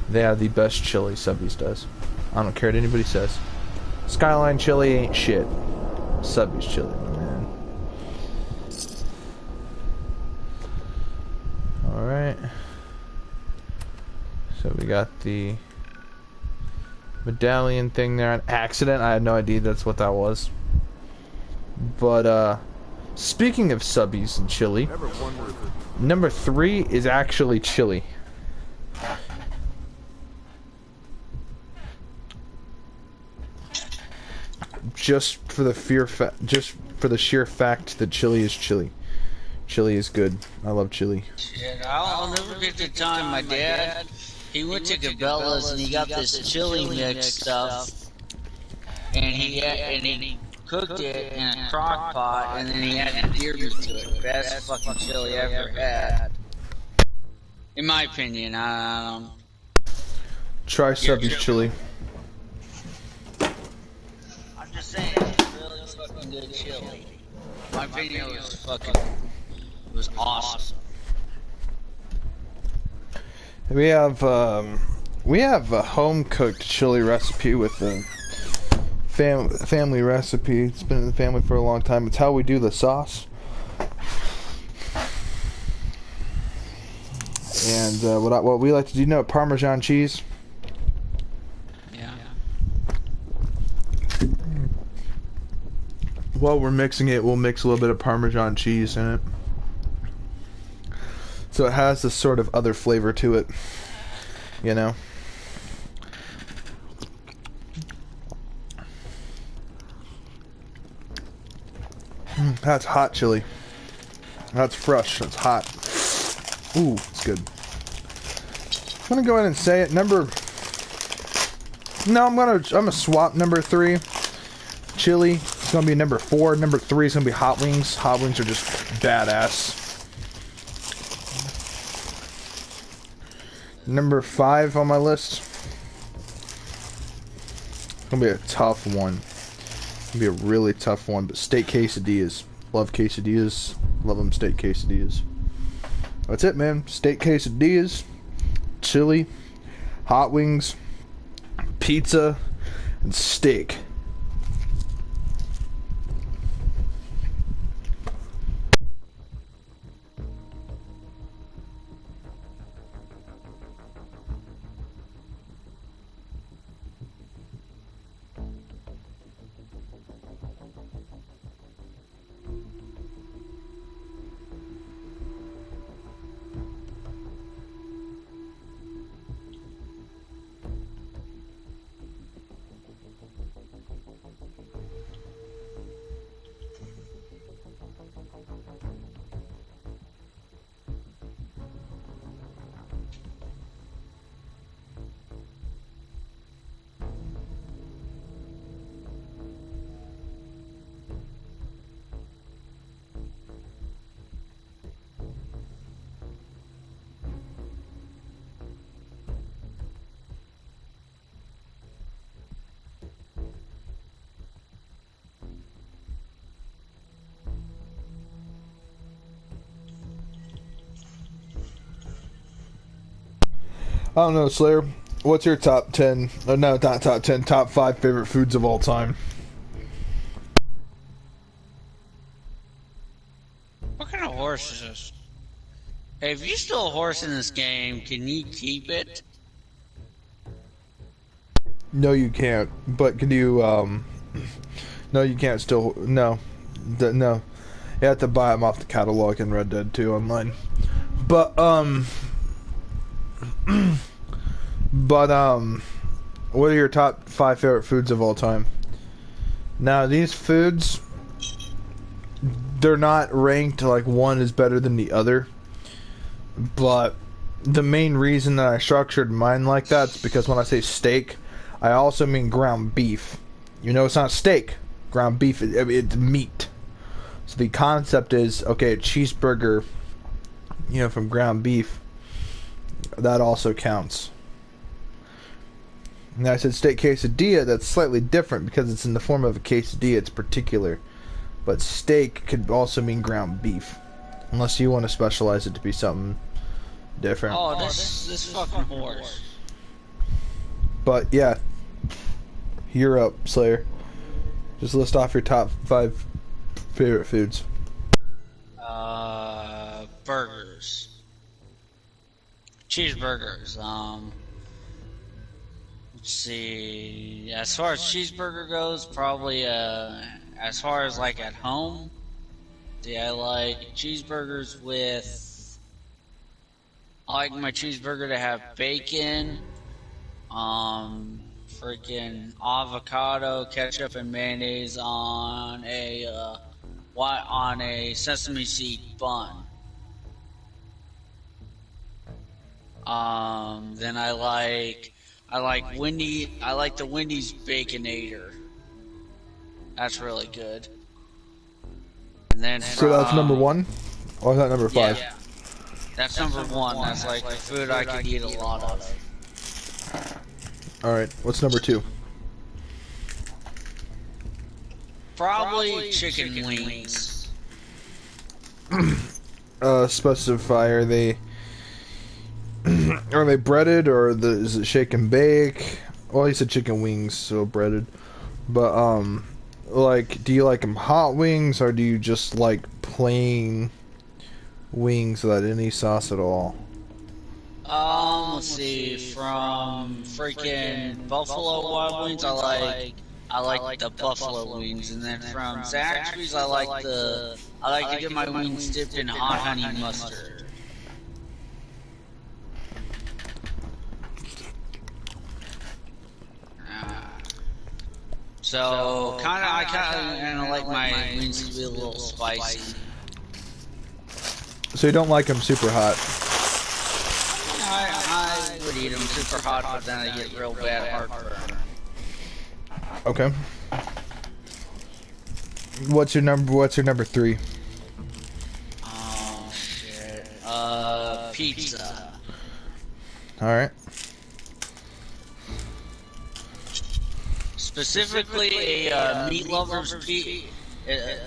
They have the best chili, Subbies does. I don't care what anybody says. Skyline chili ain't shit. Subbies chili, man. Alright. So we got the medallion thing there. An accident. I had no idea that's what that was. But, speaking of Subbies and chili, number 3 is actually chili. Just for the sheer fact that chili is chili. Chili is good. I love chili. Shit, I'll never forget the time my dad, he went to Cabela's and he got this chili mix stuff, and he cooked it in a crock pot, and then he added deer meat to it. Best fucking chili I ever had. In my opinion, Try Subbies chili. I'm just saying, it's really fucking good chili. My opinion was awesome. We have a home-cooked chili recipe with a family recipe. It's been in the family for a long time. It's how we do the sauce. And what we like to do, you know, Parmesan cheese. Yeah. While we're mixing it, we'll mix a little bit of Parmesan cheese in it. So it has this sort of other flavor to it, you know. That's hot chili. That's fresh. That's hot. Ooh, it's good. I'm gonna go ahead and say it. I'm gonna swap number 3. Chili. It's gonna be number 4. Number 3 is gonna be hot wings. Hot wings are just badass. Number 5 on my list. It's gonna be a tough one. It's gonna be a really tough one, but steak quesadillas. Love quesadillas. Love them steak quesadillas. That's it, man. Steak quesadillas, chili, hot wings, pizza, and steak. I don't know, Slayer. What's your top 10? No, not top 10. Top 5 favorite foods of all time. What kind of horse is this? Hey, if you steal a horse in this game, can you keep it? No, you can't. But can you? No, you can't. Still, no, no. You have to buy them off the catalog in Red Dead 2 online. But what are your top 5 favorite foods of all time? Now, these foods, they're not ranked like one is better than the other, but the main reason that I structured mine like that is because when I say steak, I also mean ground beef. You know, it's not steak. Ground beef, it's meat. So the concept is, okay, a cheeseburger, you know, from ground beef, that also counts. Now I said steak quesadilla, that's slightly different because it's in the form of a quesadilla, it's particular. But steak could also mean ground beef. Unless you want to specialize it to be something different. Oh, this fucking horse. But yeah, you're up, Slayer. Just list off your top 5 favorite foods. Burgers. Cheeseburgers. Let's see. As far as cheeseburger goes, probably as far as like at home, I like cheeseburgers with. I like my cheeseburger to have bacon, freaking avocado, ketchup, and mayonnaise on a sesame seed bun. Then I like the Wendy's Baconator. That's really good. And then so that's number 1, or is that number 5? Yeah, that's number 1. That's like the food I could eat a lot of. All right, what's number 2? Probably chicken wings. Specify, are they breaded, or is it shake and bake? Well, you said chicken wings, so breaded. But like, do you like them hot wings, or do you just like plain wings without any sauce at all? Let's see. From freaking Buffalo Wild Wings, I like the buffalo wings, and then from Zaxby's, I like to get my wings dipped in hot honey mustard. So I kind of like my wings to be a little spicy. So you don't like them super hot? I would eat them super hot, but then I get real bad heartburn. Okay. What's your number 3? Oh shit. Pizza. All right. Specifically a meat lover's pizza.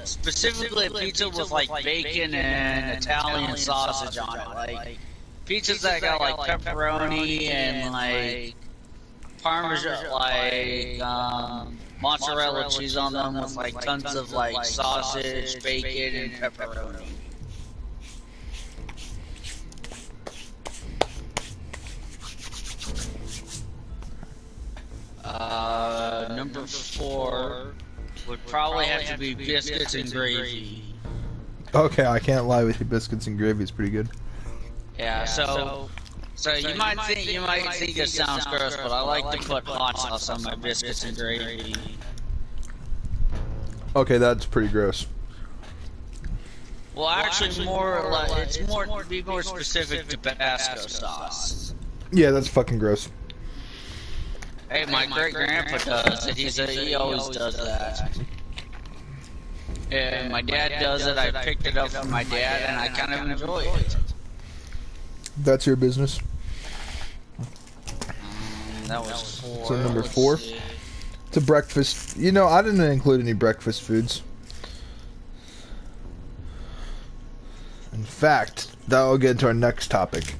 Specifically a pizza with like bacon and Italian sausage on it. Like pizzas that got like pepperoni and like Parmesan, like mozzarella cheese on them with like tons of like sausage, bacon, and pepperoni. Number 4 would probably have to be biscuits and gravy. Okay, I can't lie with you. Biscuits and gravy is pretty good. Yeah, so you might think it sounds gross, but I like to put hot sauce on my biscuits and gravy. Okay, that's pretty gross. Well, actually, be more specific to Tabasco sauce. Yeah, that's fucking gross. Hey, my great grandpa does it. He always does that. And my dad does it. I picked it up from my dad, and I kind of enjoy it. That's your business. That was 4. So number 4. It's a breakfast. You know, I didn't include any breakfast foods. In fact, that will get into our next topic.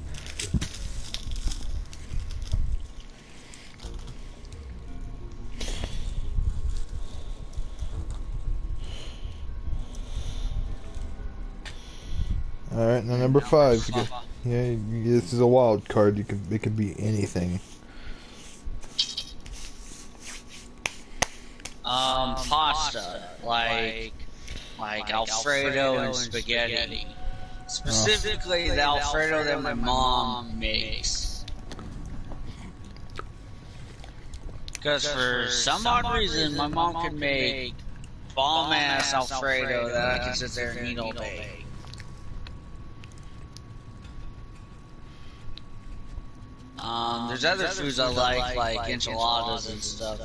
All right, now number 5. Yeah, this is a wild card. It could be anything. Pasta, like Alfredo and spaghetti. Specifically, the Alfredo that my mom makes. Because for some odd reason, my mom can make bomb-ass Alfredo that I can sit there and eat all day. There's other foods I like enchiladas and stuff.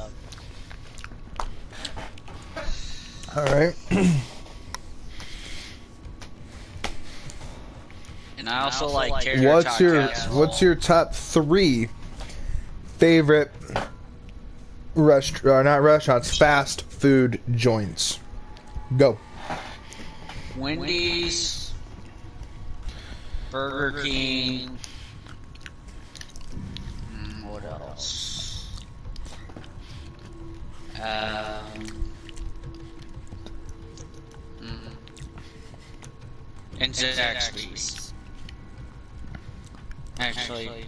Alright. And I also like tater tots. What's your top 3 favorite not restaurants, fast food joints. Go. Wendy's, Burger King. What else? And Zaxby's. Actually,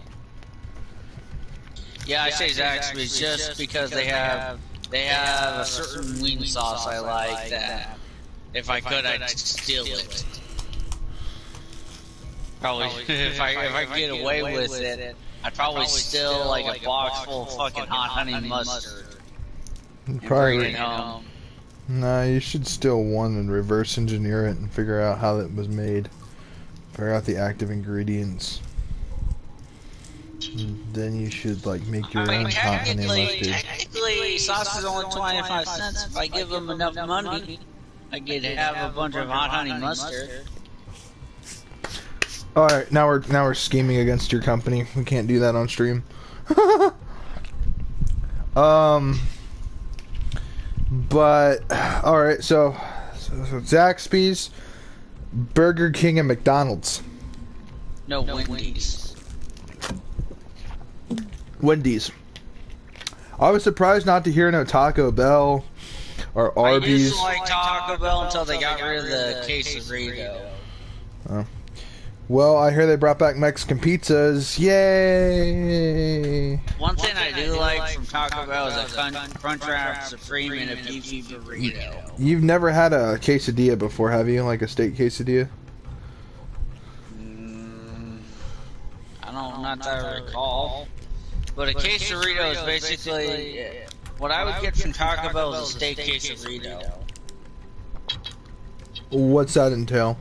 yeah, I say Zaxby's just because they have a certain wing sauce I like that if I could I'd steal it. Probably if I get away with it, I'd probably steal like a box full of fucking hot honey mustard. Probably. Bring it home. Nah, you should steal one and reverse engineer it and figure out how it was made. Figure out the active ingredients. And then you should like make your own hot honey mustard. Technically, sauce is only 25 cents. If I give them enough money, I get to have a bunch of hot honey mustard. All right, now we're scheming against your company. We can't do that on stream. But all right, so Zaxby's, Burger King, and McDonald's. No, Wendy's. Wendy's. I was surprised not to hear no Taco Bell or Arby's. I used to like Taco Bell until they got rid of the quesarito. Oh. Well, I hear they brought back Mexican pizzas. Yay! One thing I do like from Taco Bell is a Crunchwrap Supreme and a beefy burrito. You've never had a quesadilla before, have you? Like a steak quesadilla? Not that I recall. But a quesarito is basically what I would get from Taco Bell is a steak quesarito. What's that entail?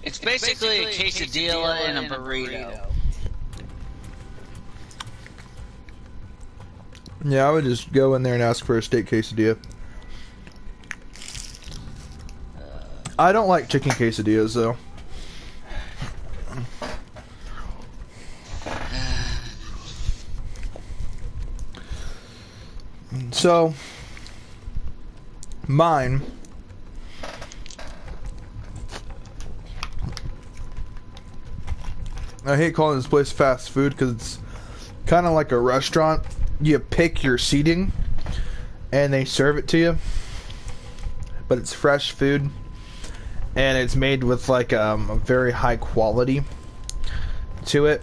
It's basically a quesadilla and a burrito. Yeah, I would just go in there and ask for a steak quesadilla. I don't like chicken quesadillas though. So, mine. I hate calling this place fast food because it's kind of like a restaurant. You pick your seating and they serve it to you, but it's fresh food and it's made with like a very high quality to it,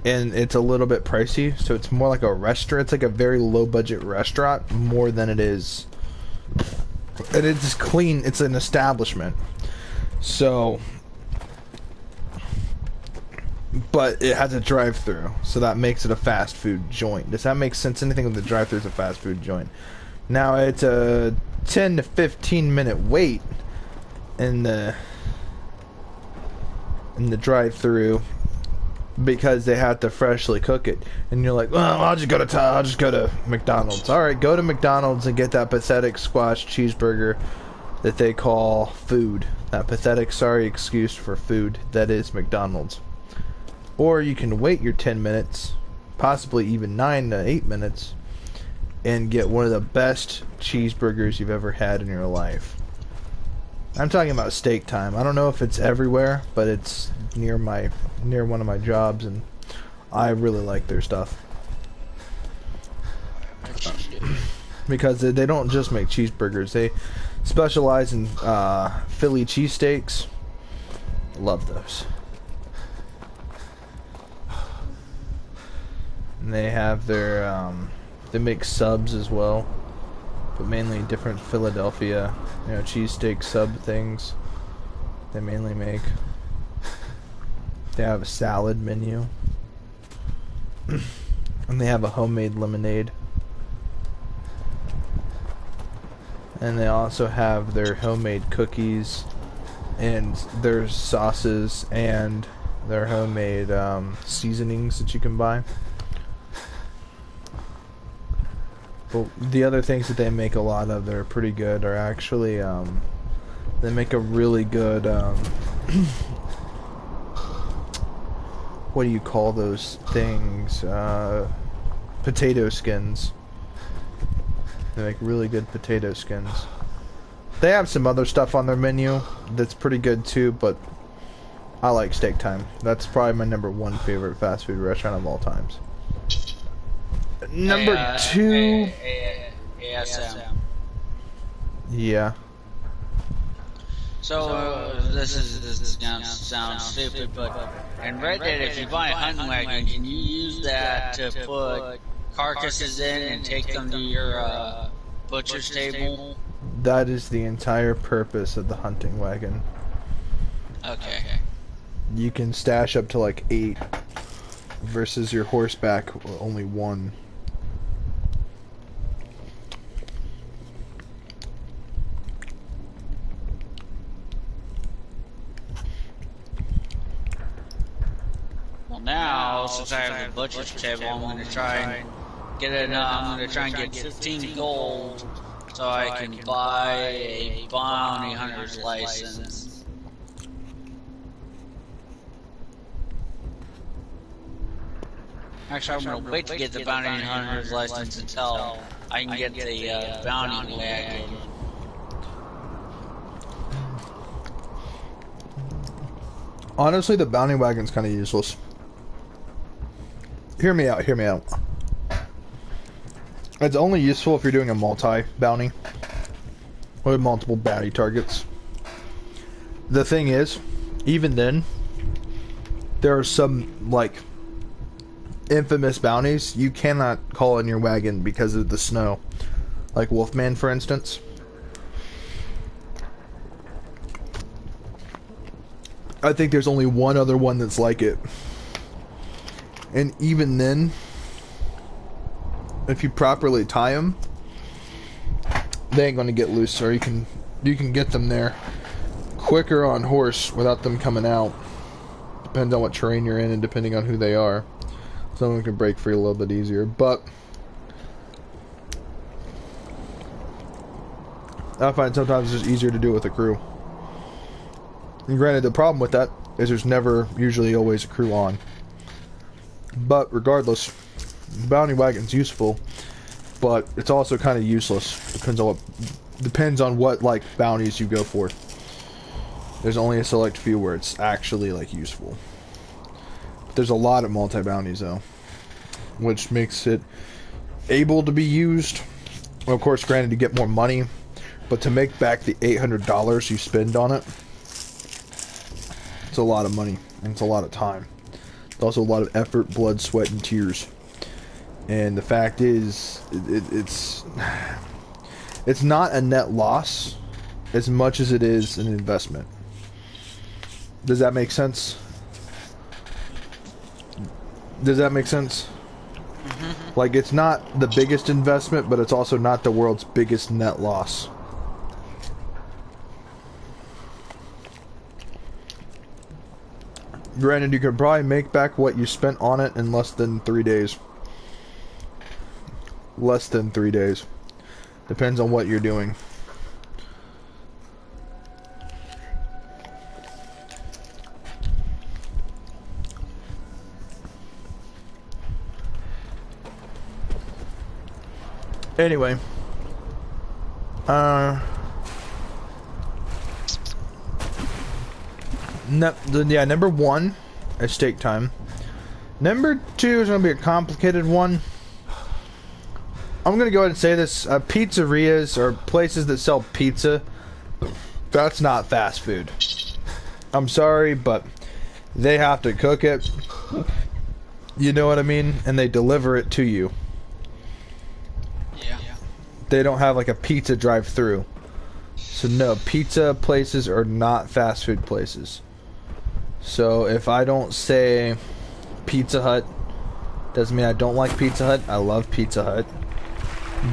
and it's a little bit pricey, so it's more like a restaurant. It's like a very low budget restaurant more than it is, and it's clean. It's an establishment, so, but it has a drive-through, so that makes it a fast food joint. Does that make sense? Anything with a drive-through is a fast food joint. Now it's a 10 to 15 minute wait in the drive-through because they have to freshly cook it, and you're like, well, I'll just go to McDonald's. All right, go to McDonald's and get that pathetic squash cheeseburger that they call food. That pathetic, sorry excuse for food that is McDonald's. Or you can wait your 10 minutes, possibly even 9 to 8 minutes, and get one of the best cheeseburgers you've ever had in your life. I'm talking about Steak Time. I don't know if it's everywhere, but it's near one of my jobs, and I really like their stuff. Because they don't just make cheeseburgers. They specialize in Philly cheesesteaks. Love those. And they have their they make subs as well, but mainly different Philadelphia, cheesesteak sub things they mainly make. They have a salad menu, and they have a homemade lemonade, and they also have their homemade cookies and their sauces and their homemade seasonings that you can buy. But the other things that they make a lot of that are pretty good are actually they make a really good what do you call those things? potato skins. They make really good potato skins. They have some other stuff on their menu that's pretty good too, but I like Steak Time. That's probably my #1 favorite fast food restaurant of all times. Number 2... ASM. Yeah. So, this is gonna sound stupid, but in Red Dead, if you buy a hunting wagon, can you use that to put carcasses in and take them to your butcher's table? That is the entire purpose of the hunting wagon. Okay. You can stash up to like 8 versus your horseback only 1. Well, now since I have the butcher's table, I'm gonna try and get it. I'm gonna try and get 15 gold so I can buy a bounty hunter's license. Actually, I'm gonna wait to get the bounty hunter's license until I can get the bounty wagon. Honestly, the bounty wagon's kind of useless. Hear me out, hear me out. It's only useful if you're doing a multi-bounty with multiple bounty targets. The thing is, even then, there are some, like, infamous bounties you cannot call in your wagon because of the snow. Like Wolfman, for instance. I think there's only one other one that's like it. And even then, if you properly tie them, they ain't gonna get loose, or you can get them there quicker on horse without them coming out. Depends on what terrain you're in and depending on who they are. Some of them can break free a little bit easier, but I find sometimes it's just easier to do it with a crew. And granted, the problem with that is there's never usually always a crew on. But regardless, bounty wagon's useful, but it's also kind of useless. Depends on what like bounties you go for. There's only a select few where it's actually like useful. But there's a lot of multi-bounties though, which makes it able to be used. Well, of course, granted, you get more money, but to make back the $800 you spend on it, it's a lot of money and it's a lot of time. It's also a lot of effort, blood, sweat, and tears. And the fact is, it's not a net loss as much as it is an investment. Does that make sense? Does that make sense? Mm-hmm. Like, it's not the biggest investment, but it's also not the world's biggest net loss. Granted, you could probably make back what you spent on it in less than 3 days. Less than 3 days. Depends on what you're doing. Anyway. Number 1 is Steak Time. Number 2 is going to be a complicated one. I'm going to go ahead and say this. Pizzerias, or places that sell pizza, that's not fast food. I'm sorry, but they have to cook it. You know what I mean? And they deliver it to you. Yeah. They don't have like a pizza drive-through. So no, pizza places are not fast food places. So if I don't say Pizza Hut, doesn't mean I don't like Pizza Hut. I love Pizza Hut.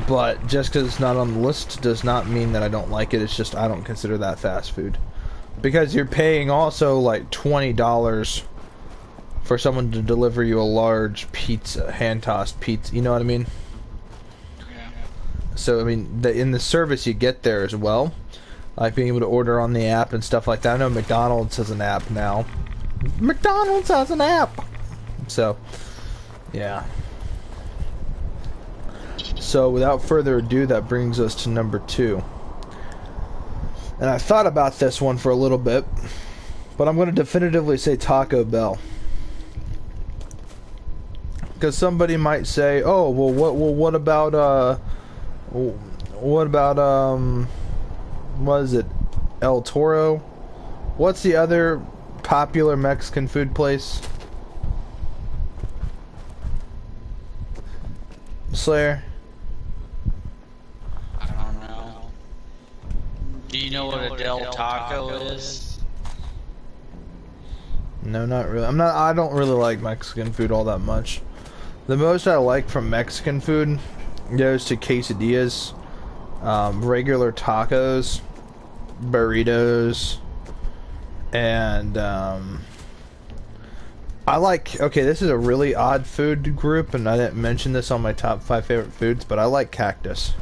But just because it's not on the list does not mean that I don't like it. It's just I don't consider that fast food. Because you're paying also like $20 for someone to deliver you a large pizza, hand-tossed pizza. You know what I mean? Yeah. So, I mean, in the service you get there as well. Like being able to order on the app and stuff like that. I know McDonald's has an app now. McDonald's has an app! So, yeah. So without further ado, that brings us to number 2. And I thought about this one for a little bit, but I'm going to definitively say Taco Bell. Because somebody might say, "Oh, what about what is it? El Toro? What's the other popular Mexican food place?" Slayer? I don't know. Do you know what a Del Taco is? No, not really. I don't really like Mexican food all that much. The most I like from Mexican food goes to quesadillas, regular tacos, burritos, and I like, okay, this is a really odd food group, and I didn't mention this on my top 5 favorite foods, but I like cactus.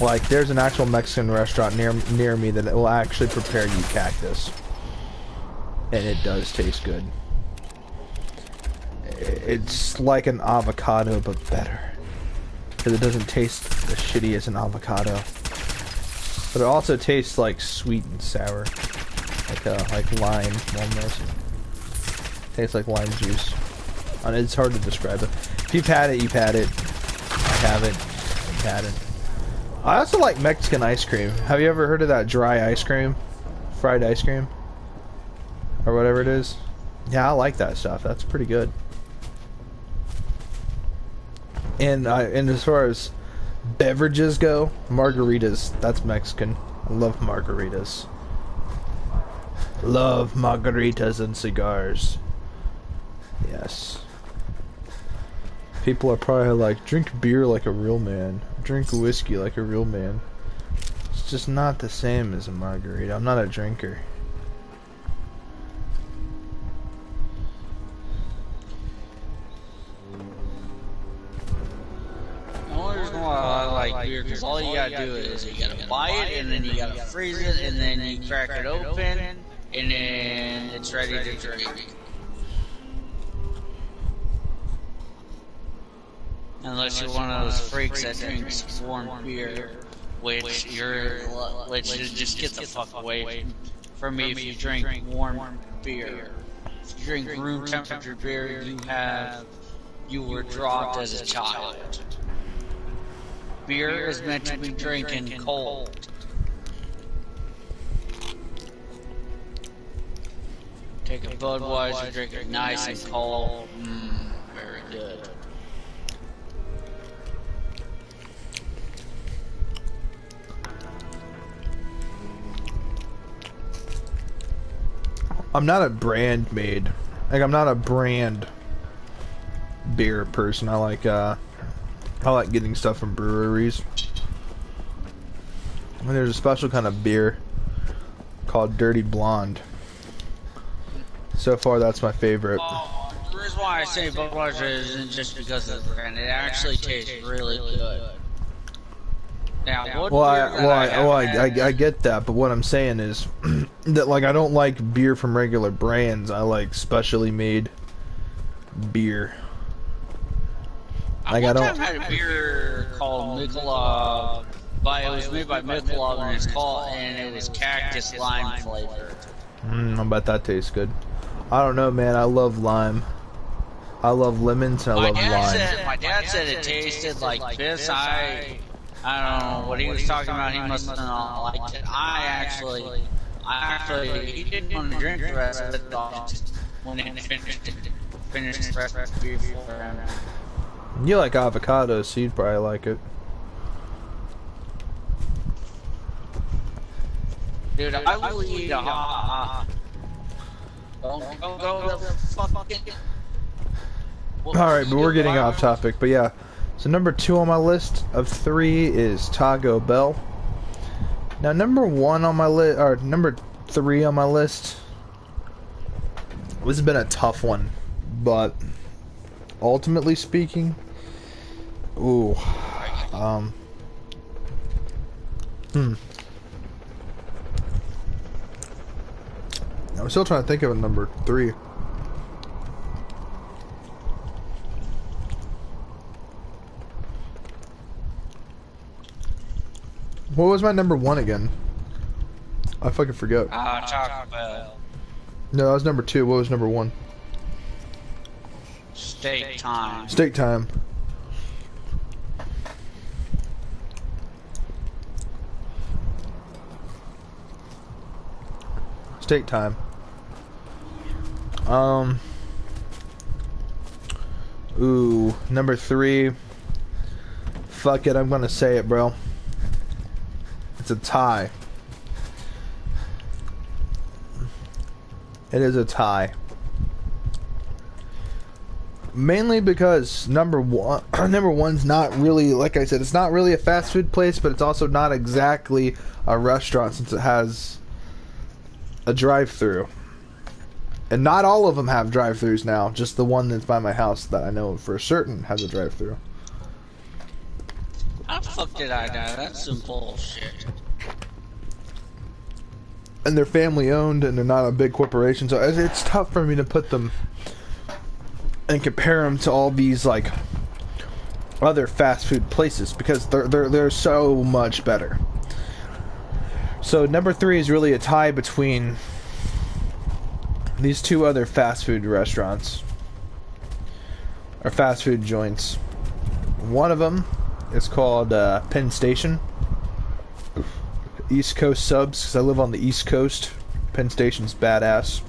Like, there's an actual Mexican restaurant near me that will actually prepare you cactus. And it does taste good. It's like an avocado, but better. Because it doesn't taste as shitty as an avocado. But it also tastes like sweet and sour. Like lime, almost. Tastes like lime juice. And it's hard to describe it. If you've had it, you've had it. I haven't. I've had it. I also like Mexican ice cream. Have you ever heard of that dry ice cream? Fried ice cream? Or whatever it is? Yeah, I like that stuff. That's pretty good. And as far as beverages go, margaritas. That's Mexican. I love margaritas. Love margaritas and cigars. Yes. People are probably like, drink beer like a real man. Drink whiskey like a real man. It's just not the same as a margarita. I'm not a drinker. The only reason why I like beer, because all you gotta do is you gotta buy it, and then you gotta freeze it, and then you crack it open, and then it's ready to drink. Unless you're one of those freaks that drinks warm beer, which just get the fuck away from me if you drink warm beer. If you drink room temperature beer, you were dropped as a child. Beer is meant to be drinking cold. Take a Budweiser, drink it nice and cold. Very good. I'm not a brand made. Like, I'm not a brand beer person. I like getting stuff from breweries. And there's a special kind of beer called Dirty Blonde. So far, that's my favorite. The reason why I say Budweiser isn't just because of the brand. It actually tastes really good. Now, I get that, but what I'm saying is that, like, I don't like beer from regular brands. I like specially made beer. Like, I don't. I had a beer called Michelob, but it was made by Michelob, and it was cactus lime flavored. I bet that tastes good. I don't know, man. I love lime. I love lemons and I love lime. My dad said it tasted like piss. I don't know what he was talking about. He must have not liked it. I actually, he didn't want to drink the rest of it. Just went in and finished the rest of the beer for him. You like avocados, so you'd probably like it. Dude, I will eat a Alright, but we're getting off topic. But yeah, so number 2 on my list of 3 is Taco Bell. Now number 1 on my list, or number 3 on my list, this has been a tough one, but ultimately speaking, I'm still trying to think of a number 3. What was my number 1 again? I fucking forgot. Taco Bell. No, that was number 2. What was number 1? Steak time. Steak time. Steak time. Ooh, number 3. Fuck it, I'm gonna say it, bro. It's a tie. It is a tie. Mainly because number 1's not really, like I said, it's not really a fast food place, but it's also not exactly a restaurant since it has a drive-through. And not all of them have drive-thrus now, just the one that's by my house that I know for certain has a drive-through. How the fuck did I die? That's some bullshit. And they're family owned and they're not a big corporation, so it's tough for me to put them and compare them to all these like other fast food places because they're so much better. So number 3 is really a tie between these 2 other fast food restaurants or fast food joints. One of them is called Penn Station. East Coast subs, because I live on the East Coast. Penn Station's badass.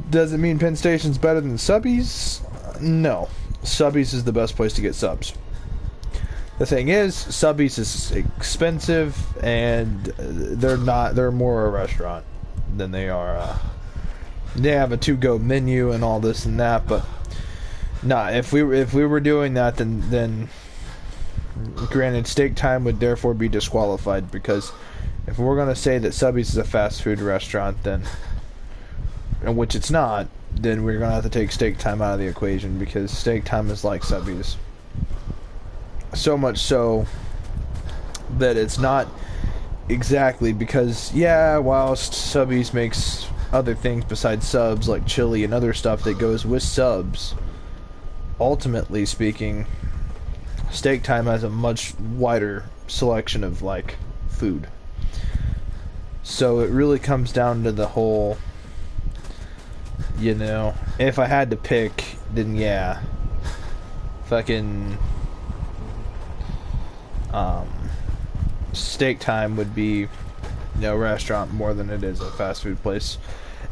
Does it mean Penn Station's better than Subbies? No. Subbies is the best place to get subs. The thing is, Subbies is expensive, and they're more a restaurant than they are, they have a to-go menu and all this and that, but nah, if we were doing that, then granted, Steak Time would therefore be disqualified, because if we're going to say that Subbies is a fast food restaurant, then, and which it's not, then we're going to have to take Steak Time out of the equation, because Steak Time is like Subbies. So much so that it's not exactly, because, yeah, whilst Subbies makes other things besides subs, like chili and other stuff that goes with subs, ultimately speaking, Steak Time has a much wider selection of like food. So it really comes down to the whole, you know, if I had to pick, then yeah, fucking Steak Time would be, you know, restaurant more than it is a fast food place.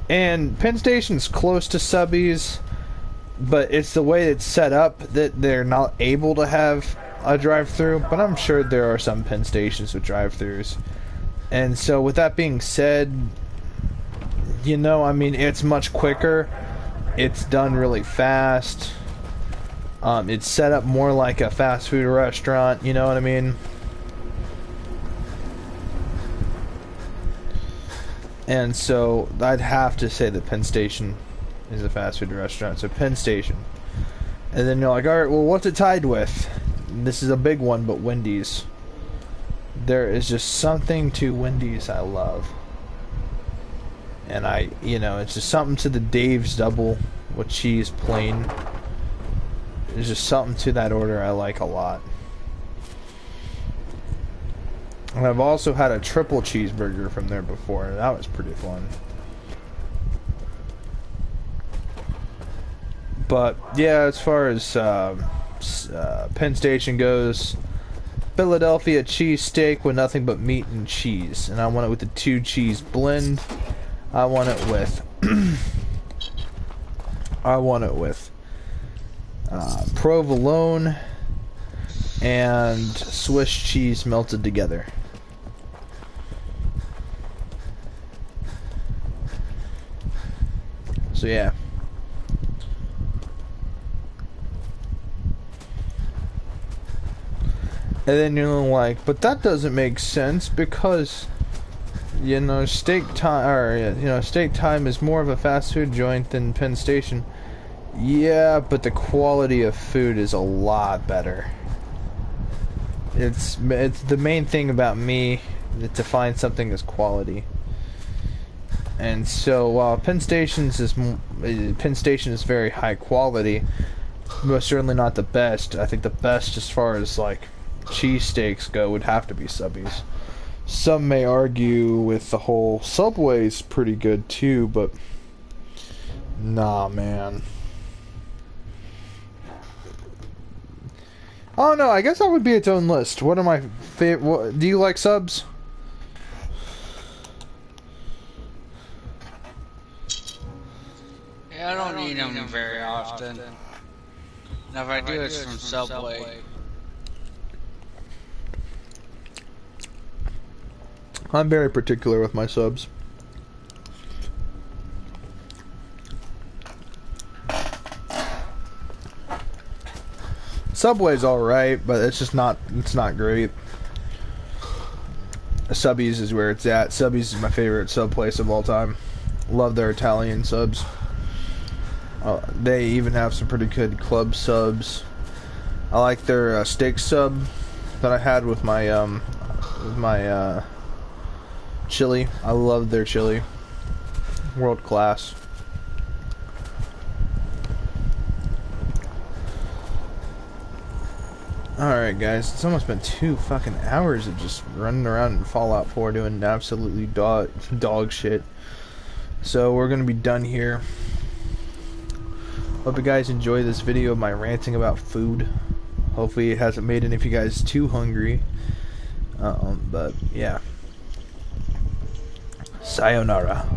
And Penn Station's close to Subbies, but it's the way it's set up that they're not able to have a drive-through, but I'm sure there are some Penn Stations with drive-thrus. And so with that being said, you know, I mean, it's much quicker, it's done really fast, it's set up more like a fast food restaurant, you know what I mean? And so I'd have to say that Penn Station is a fast food restaurant. So Penn Station. And then you're like, alright, well, what's it tied with? This is a big one, but Wendy's. There is just something to Wendy's I love. And you know, it's just something to the Dave's double with cheese plain. There's just something to that order I like a lot. And I've also had a triple cheeseburger from there before, and that was pretty fun. But yeah, as far as Penn Station goes, Philadelphia cheesesteak with nothing but meat and cheese, and I want it with the 2 cheese blend. I want it with provolone and Swiss cheese melted together. So yeah. And then you're like, but that doesn't make sense because, you know, Steak Time is more of a fast food joint than Penn Station. Yeah, but the quality of food is a lot better. It's the main thing about me that defines something as quality. And so while Penn Station is very high quality, most certainly not the best. I think the best as far as like cheesesteaks go, would have to be Subbies. Some may argue with the whole Subway's pretty good too, but nah, man. Oh no, I guess that would be its own list. What are my favorite? Do you like subs? Yeah, I don't eat them very often. And if I do, it's from Subway. I'm very particular with my subs. Subway's alright, but it's just not, it's not great. Subbies is where it's at. Subbies is my favorite sub place of all time. Love their Italian subs. They even have some pretty good club subs. I like their steak sub that I had with my chili. I love their chili. World class. Alright guys, it's almost been 2 fucking hours of just running around in Fallout 4 doing absolutely dog shit. So we're gonna be done here. Hope you guys enjoy this video of my ranting about food. Hopefully it hasn't made any of you guys too hungry. But yeah. Sayonara.